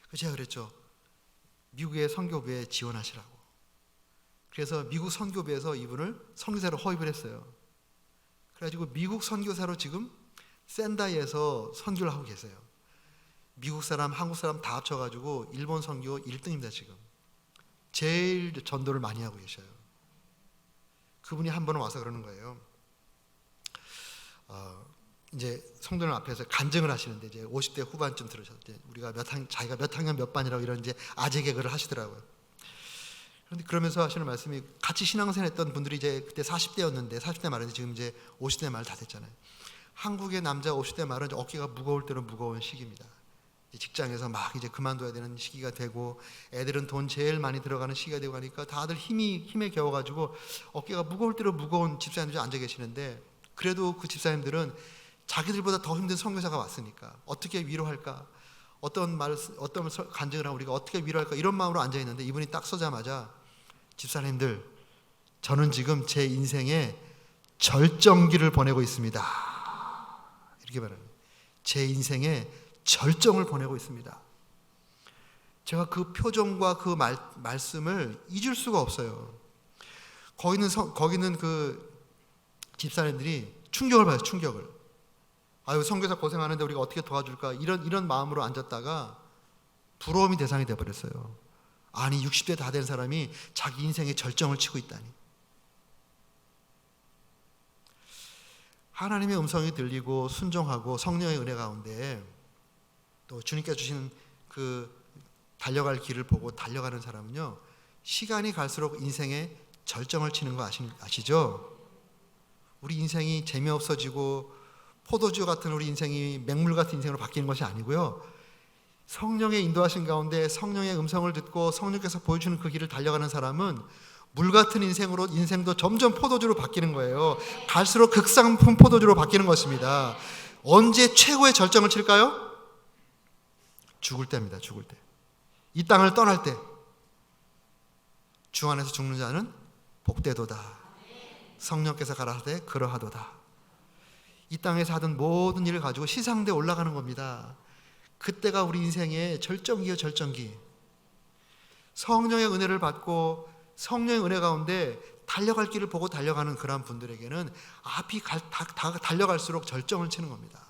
그래서 제가 그랬죠. 미국의 선교부에 지원하시라고. 그래서 미국 선교부에서 이분을 선교사로 허입을 했어요. 그래가지고 미국 선교사로 지금 샌다이에서 선교를 하고 계세요. 미국 사람, 한국 사람 다 합쳐가지고 일본 선교 1등입니다 지금. 제일 전도를 많이 하고 계셔요. 그분이 한 번 와서 그러는 거예요. 이제 성도들 앞에서 간증을 하시는데 이제 50대 후반쯤 들으셨대. 우리가 자기가 몇 학년 몇 반이라고 이런 이제 아재 개그를 하시더라고요. 그런데 그러면서 하시는 말씀이 같이 신앙생활했던 분들이 이제 그때 40대였는데 40대 말인데 지금 이제 50대 말 다 됐잖아요. 한국의 남자 50대 말은 이제 어깨가 무거울 때는 무거운 시기입니다. 직장에서 막 이제 그만둬야 되는 시기가 되고 애들은 돈 제일 많이 들어가는 시기가 되고 하니까 다들 힘에 겨워가지고 어깨가 무거울 대로 무거운 집사님들이 앉아 계시는데 그래도 그 집사님들은 자기들보다 더 힘든 선교사가 왔으니까 어떻게 위로할까? 어떤 간증을 하면 우리가 어떻게 위로할까? 이런 마음으로 앉아 있는데 이분이 딱 서자마자 집사님들 저는 지금 제 인생의 절정기를 보내고 있습니다. 이렇게 말합니다. 제 인생의 절정을 보내고 있습니다. 제가 그 표정과 그 말씀을 잊을 수가 없어요. 거기는 그 집사님들이 충격을 받아요. 충격을. 아유 선교사 고생하는데 우리가 어떻게 도와줄까 이런 마음으로 앉았다가 부러움이 대상이 되어버렸어요. 아니 60대 다 된 사람이 자기 인생의 절정을 치고 있다니. 하나님의 음성이 들리고 순종하고 성령의 은혜 가운데 또 주님께서 주신 그 달려갈 길을 보고 달려가는 사람은요 시간이 갈수록 인생의 절정을 치는 거 아시죠? 우리 인생이 재미없어지고 포도주 같은 우리 인생이 맹물 같은 인생으로 바뀌는 것이 아니고요 성령의 인도하신 가운데 성령의 음성을 듣고 성령께서 보여주는 그 길을 달려가는 사람은 물 같은 인생도 점점 포도주로 바뀌는 거예요. 갈수록 극상품 포도주로 바뀌는 것입니다. 언제 최고의 절정을 칠까요? 죽을 때입니다. 죽을 때. 이 땅을 떠날 때. 주 안에서 죽는 자는 복되도다. 성령께서 가라사대 그러하도다. 이 땅에서 하던 모든 일을 가지고 시상대에 올라가는 겁니다. 그때가 우리 인생의 절정기요 절정기. 성령의 은혜를 받고 성령의 은혜 가운데 달려갈 길을 보고 달려가는 그런 분들에게는 앞이 달려갈수록 절정을 치는 겁니다.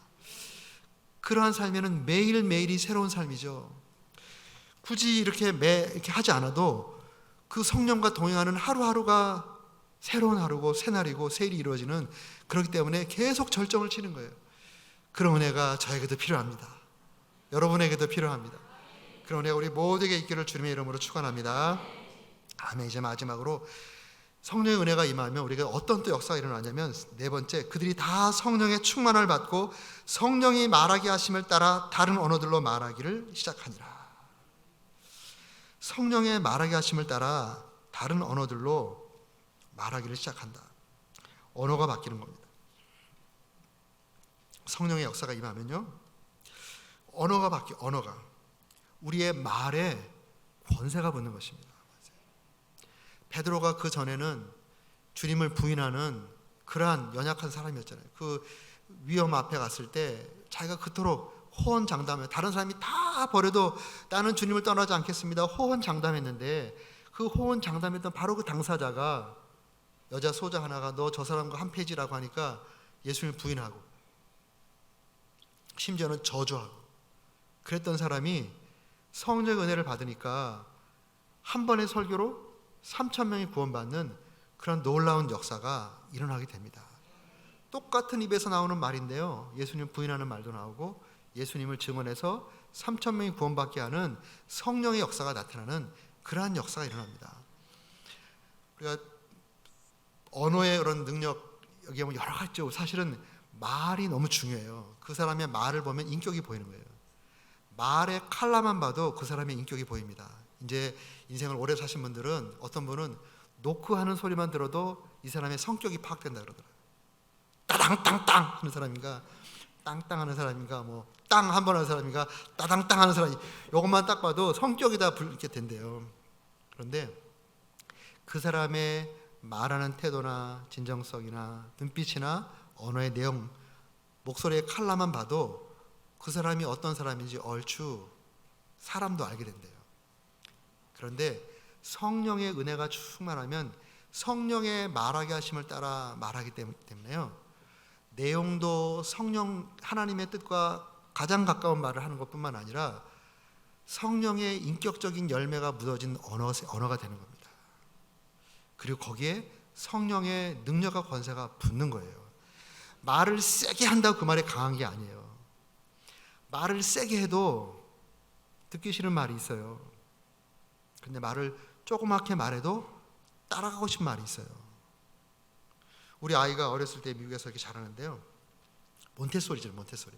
그러한 삶에는 매일매일이 새로운 삶이죠. 굳이 이렇게 하지 않아도 그 성령과 동행하는 하루하루가 새로운 하루고 새날이고 새 일이 이루어지는 그렇기 때문에 계속 절정을 치는 거예요. 그런 은혜가 저에게도 필요합니다. 여러분에게도 필요합니다. 그런 은혜가 우리 모두에게 있기를 주님의 이름으로 축원합니다. 아멘. 이제 마지막으로 성령의 은혜가 임하면 우리가 어떤 또 역사가 일어나냐면 네 번째, 그들이 다 성령의 충만을 받고 성령이 말하게 하심을 따라 다른 언어들로 말하기를 시작하니라. 성령의 말하게 하심을 따라 다른 언어들로 말하기를 시작한다. 언어가 바뀌는 겁니다. 성령의 역사가 임하면요 언어가 우리의 말에 권세가 붙는 것입니다. 베드로가 그 전에는 주님을 부인하는 그러한 연약한 사람이었잖아요. 그 위험 앞에 갔을 때 자기가 그토록 호언장담해 다른 사람이 다 버려도 나는 주님을 떠나지 않겠습니다 호언장담했는데 그 호언장담했던 바로 그 당사자가 여자 소자 하나가 너 저 사람과 한 페이지라고 하니까 예수님을 부인하고 심지어는 저주하고 그랬던 사람이 성령의 은혜를 받으니까 한 번의 설교로 3,000명이 구원받는 그런 놀라운 역사가 일어나게 됩니다. 똑같은 입에서 나오는 말인데요, 예수님 부인하는 말도 나오고 예수님을 증언해서 3천 명이 구원받게 하는 성령의 역사가 나타나는 그러한 역사가 일어납니다. 우리가 언어의 그런 능력, 여기 보면 여러 가지죠. 사실은 말이 너무 중요해요. 그 사람의 말을 보면 인격이 보이는 거예요. 말의 컬러만 봐도 그 사람의 인격이 보입니다. 이제 인생을 오래 사신 분들은, 어떤 분은 노크하는 소리만 들어도 이 사람의 성격이 파악된다 그러더라고요. 따당땅땅 하는 사람인가, 땅땅 하는 사람인가, 뭐 땅 한 번 하는 사람인가, 따당땅 하는 사람이, 이것만 딱 봐도 성격이 다 이렇게 된대요. 그런데 그 사람의 말하는 태도나 진정성이나 눈빛이나 언어의 내용, 목소리의 컬러만 봐도 그 사람이 어떤 사람인지 얼추 사람도 알게 된대요. 그런데 성령의 은혜가 충만하면 성령의 말하게 하심을 따라 말하기 때문에요, 내용도 성령 하나님의 뜻과 가장 가까운 말을 하는 것뿐만 아니라 성령의 인격적인 열매가 묻어진 언어가 되는 겁니다. 그리고 거기에 성령의 능력과 권세가 붙는 거예요. 말을 세게 한다고 그 말이 강한 게 아니에요. 말을 세게 해도 듣기 싫은 말이 있어요. 근데 말을 조그맣게 말해도 따라가고 싶은 말이 있어요. 우리 아이가 어렸을 때 미국에서 이렇게 자라는데요, 몬테소리죠, 몬테소리.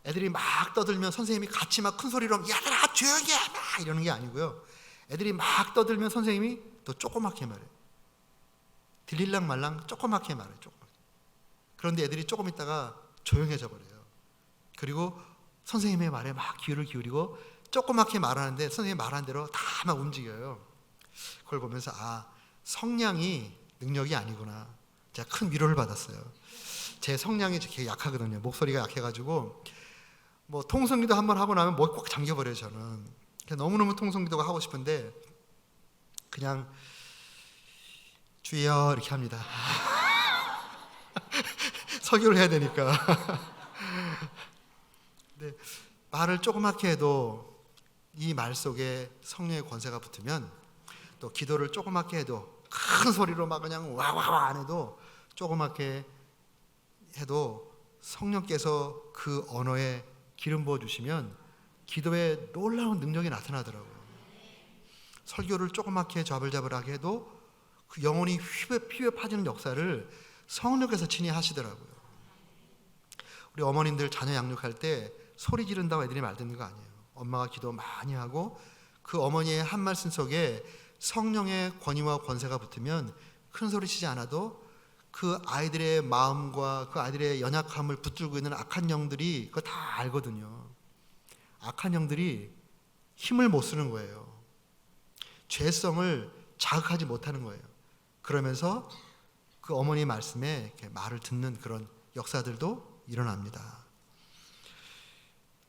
애들이 막 떠들면 선생님이 같이 막 큰 소리로 얘들아 조용히 해! 막 이러는 게 아니고요, 애들이 막 떠들면 선생님이 더 조그맣게 말해요. 들릴랑 말랑 조그맣게 말해요, 조그맣게. 그런데 애들이 조금 있다가 조용해져 버려요. 그리고 선생님의 말에 막 귀를 기울이고 조그맣게 말하는데 선생님이 말한 대로 다 막 움직여요. 그걸 보면서 성량이 능력이 아니구나. 제가 큰 위로를 받았어요. 제 성량이 되게 약하거든요. 목소리가 약해가지고 뭐 통성기도 한번 하고 나면 목이 꽉 잠겨버려요, 저는. 너무너무 통성기도가 하고 싶은데 그냥 주여 이렇게 합니다. 설교를 해야 되니까. 근데 말을 조그맣게 해도 이 말 속에 성령의 권세가 붙으면, 또 기도를 조그맣게 해도, 큰 소리로 막 그냥 와와와 안 해도 조그맣게 해도 성령께서 그 언어에 기름 부어 주시면 기도에 놀라운 능력이 나타나더라고요. 설교를 조그맣게 자글자글하게 해도 그 영혼이 휘에 빠지는 역사를 성령께서 친히 하시더라고요. 우리 어머님들 자녀 양육할 때 소리 지른다고 애들이 말 듣는 거 아니에요. 엄마가 기도 많이 하고 그 어머니의 한 말씀 속에 성령의 권위와 권세가 붙으면 큰 소리 치지 않아도 그 아이들의 마음과 그 아이들의 연약함을 붙들고 있는 악한 영들이 그거 다 알거든요. 악한 영들이 힘을 못 쓰는 거예요. 죄성을 자극하지 못하는 거예요. 그러면서 그 어머니 말씀에 이렇게 말을 듣는 그런 역사들도 일어납니다.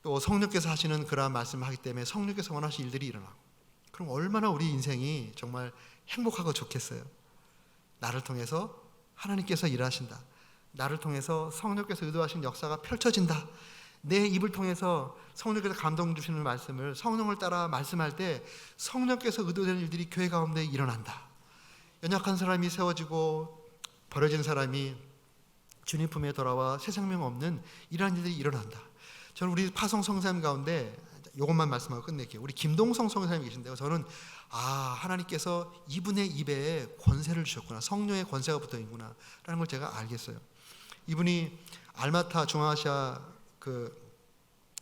또 성령께서 하시는 그러한 말씀을 하기 때문에 성령께서 원하시는 일들이 일어나고, 그럼 얼마나 우리 인생이 정말 행복하고 좋겠어요. 나를 통해서 하나님께서 일하신다. 나를 통해서 성령께서 의도하신 역사가 펼쳐진다. 내 입을 통해서 성령께서 감동 주시는 말씀을 성령을 따라 말씀할 때 성령께서 의도되는 일들이 교회 가운데 일어난다. 연약한 사람이 세워지고 버려진 사람이 주님 품에 돌아와 새 생명 없는 이러한 일들이 일어난다. 저는 우리 파송 성사님 가운데 이것만 말씀하고 끝낼게요. 우리 김동성 성사님이 계신데요, 저는 하나님께서 이분의 입에 권세를 주셨구나, 성령의 권세가 붙어있구나 라는 걸 제가 알겠어요. 이분이 알마타, 중앙아시아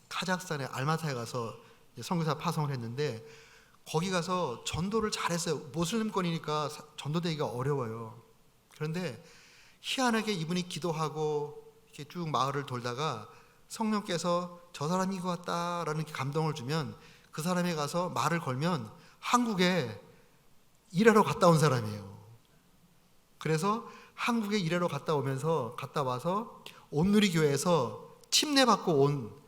카자흐스탄의 알마타에 가서 선교사 파송을 했는데, 거기 가서 전도를 잘했어요. 모슬림권이니까 전도되기가 어려워요. 그런데 희한하게 이분이 기도하고 이렇게 쭉 마을을 돌다가 성령께서 저 사람이 이거 같다라는 감동을 주면 그 사람에 가서 말을 걸면 한국에 일하러 갔다 온 사람이에요. 그래서 한국에 일하러 갔다 와서 온누리교회에서 침례받고 온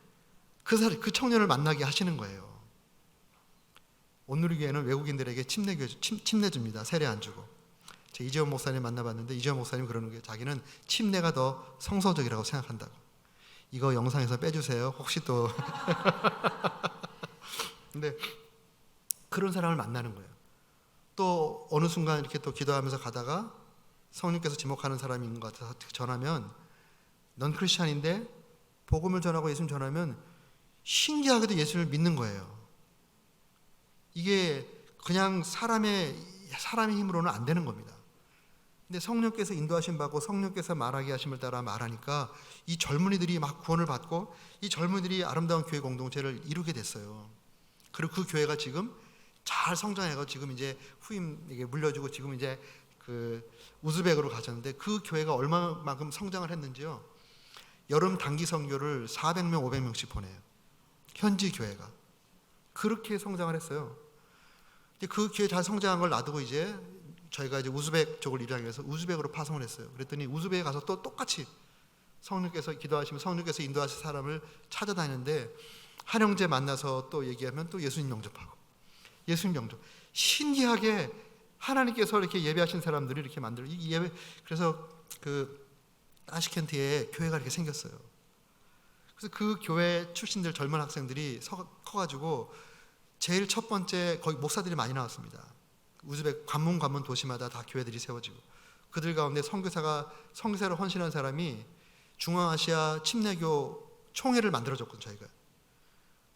그 청년을 만나게 하시는 거예요. 온누리교회는 외국인들에게 침례 줍니다. 세례 안 주고. 제가 이재원 목사님 만나봤는데 이재원 목사님 그러는 게 자기는 침례가 더 성서적이라고 생각한다고. 이거 영상에서 빼주세요. 혹시 또 근데 그런 사람을 만나는 거예요. 또 어느 순간 이렇게 또 기도하면서 가다가 성령께서 지목하는 사람이 있는 것 같아서 전하면, 넌 크리스찬인데 복음을 전하고 예수님 전하면 신기하게도 예수를 믿는 거예요. 이게 그냥 사람의 힘으로는 안 되는 겁니다. 근데 성령께서 인도하심 받고 성령께서 말하게 하심을 따라 말하니까 이 젊은이들이 막 구원을 받고 이 젊은이들이 아름다운 교회 공동체를 이루게 됐어요. 그리고 그 교회가 지금 잘 성장해서 지금 이제 후임에게 물려주고 지금 이제 그 우즈벡으로 가셨는데, 그 교회가 얼마만큼 성장을 했는지요. 여름 단기 선교를 400명, 500명씩 보내요. 현지 교회가. 그렇게 성장을 했어요. 그 교회 잘 성장한 걸 놔두고 이제 저희가 이제 우즈벡 쪽을 입양하기 위해서 우즈벡으로 파송을 했어요. 그랬더니 우즈벡에 가서 또 똑같이 성령께서 기도하시면 성령께서 인도하실 사람을 찾아다니는데, 한 형제 만나서 또 얘기하면 또 예수님 영접하고, 예수님 영접. 신기하게 하나님께서 이렇게 예배하신 사람들이 이렇게 만들어 이 예배. 그래서 그 타시켄트에 교회가 이렇게 생겼어요. 그래서 그 교회 출신들 젊은 학생들이 커가지고 제일 첫 번째 거기 목사들이 많이 나왔습니다. 우즈벡 관문 도시마다 다 교회들이 세워지고, 그들 가운데 선교사로 헌신한 사람이 중앙아시아 침례교 총회를 만들어줬거든요. 저희가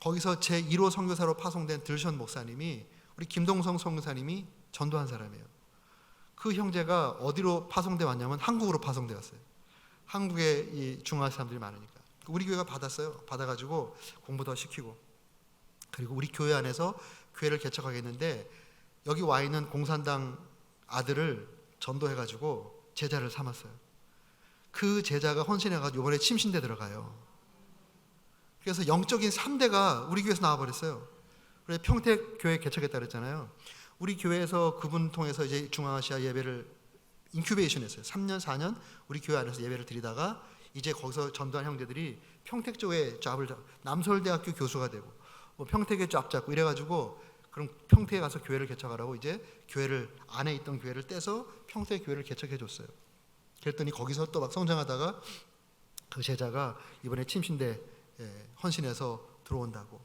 거기서 제1호 선교사로 파송된 들션 목사님이, 우리 김동성 선교사님이 전도한 사람이에요. 그 형제가 어디로 파송돼 왔냐면 한국으로 파송돼 왔어요. 한국에 이 중앙아시아 사람들이 많으니까 우리 교회가 받았어요. 받아가지고 공부 더 시키고, 그리고 우리 교회 안에서 교회를 개척하겠는데 여기 와 있는 공산당 아들을 전도해가지고 제자를 삼았어요. 그 제자가 헌신해가지고 이번에 침신대 들어가요. 그래서 영적인 3대가 우리 교회에서 나와버렸어요. 그래서 평택 교회 개척했다 그랬잖아요. 우리 교회에서 그분 통해서 이제 중앙아시아 예배를 인큐베이션 했어요. 3년, 4년 우리 교회 안에서 예배를 드리다가 이제 거기서 전도한 형제들이 평택 쪽에 잡을 잡고 남서울대학교 교수가 되고 평택에 쫙 잡고 이래가지고, 그럼 평택에 가서 교회를 개척하라고 이제 교회를 안에 있던 교회를 떼서 평택 교회를 개척해 줬어요. 그랬더니 거기서 또 막 성장하다가 그 제자가 이번에 침신대 헌신해서 들어온다고.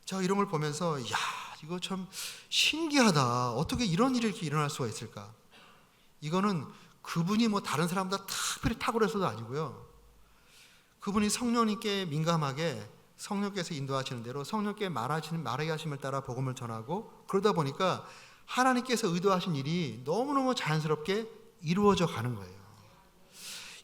제가 이런 걸 보면서 야, 이거 참 신기하다. 어떻게 이런 일이 이렇게 일어날 수가 있을까? 이거는 그분이 뭐 다른 사람보다 특별히 탁월해서도 아니고요. 그분이 성령님께 민감하게 성령께서 인도하시는 대로 성령께 말하게 하심을 따라 복음을 전하고, 그러다 보니까 하나님께서 의도하신 일이 너무너무 자연스럽게 이루어져 가는 거예요.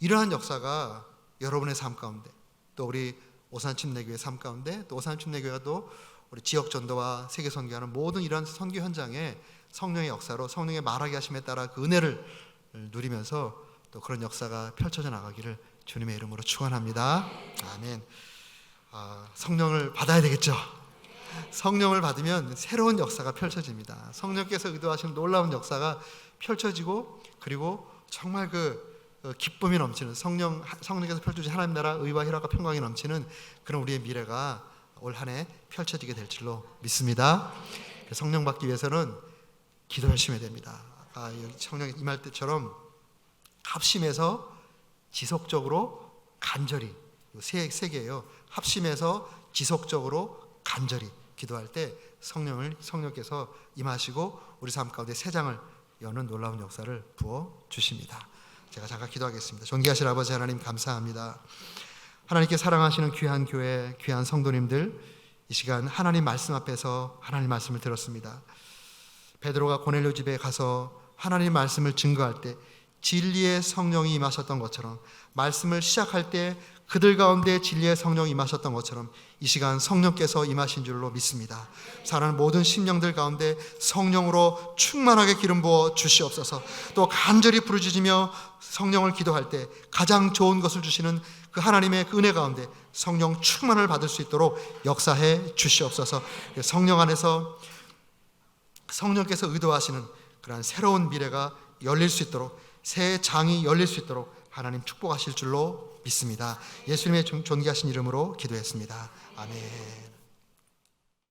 이러한 역사가 여러분의 삶 가운데, 또 우리 오산침례교회 삶 가운데, 또 오산침례교회가 또 우리 지역 전도와 세계 선교하는 모든 이러한 선교 현장에 성령의 역사로 성령의 말하게 하심에 따라 그 은혜를 누리면서 또 그런 역사가 펼쳐져 나가기를 주님의 이름으로 축원합니다. 아멘. 성령을 받아야 되겠죠. 성령을 받으면 새로운 역사가 펼쳐집니다. 성령께서 의도하시는 놀라운 역사가 펼쳐지고, 그리고 정말 그 기쁨이 넘치는 성령께서 펼쳐주신 하나님 나라 의와 희락과 평강이 넘치는 그런 우리의 미래가 올 한 해 펼쳐지게 될 줄로 믿습니다. 성령 받기 위해서는 기도 열심히 해야 됩니다. 성령 임할 때처럼 합심해서 지속적으로 간절히, 세 개예요. 합심해서 지속적으로 간절히 기도할 때 성령께서 임하시고 우리 삶 가운데 새 장을 여는 놀라운 역사를 부어 주십니다. 제가 잠깐 기도하겠습니다. 존귀하신 아버지 하나님, 감사합니다. 하나님께 사랑하시는 귀한 교회, 귀한 성도님들, 이 시간 하나님 말씀 앞에서 하나님 말씀을 들었습니다. 베드로가 고넬료 집에 가서 하나님 말씀을 증거할 때 진리의 성령이 임하셨던 것처럼, 말씀을 시작할 때 그들 가운데 진리의 성령이 임하셨던 것처럼 이 시간 성령께서 임하신 줄로 믿습니다. 사랑하는 모든 심령들 가운데 성령으로 충만하게 기름 부어 주시옵소서. 또 간절히 부르짖으며 성령을 기도할 때 가장 좋은 것을 주시는 그 하나님의 그 은혜 가운데 성령 충만을 받을 수 있도록 역사해 주시옵소서. 성령 안에서 성령께서 의도하시는 그러한 새로운 미래가 열릴 수 있도록, 새 장이 열릴 수 있도록 하나님 축복하실 줄로 믿습니다. 예수님의 존귀하신 이름으로 기도했습니다. 아멘.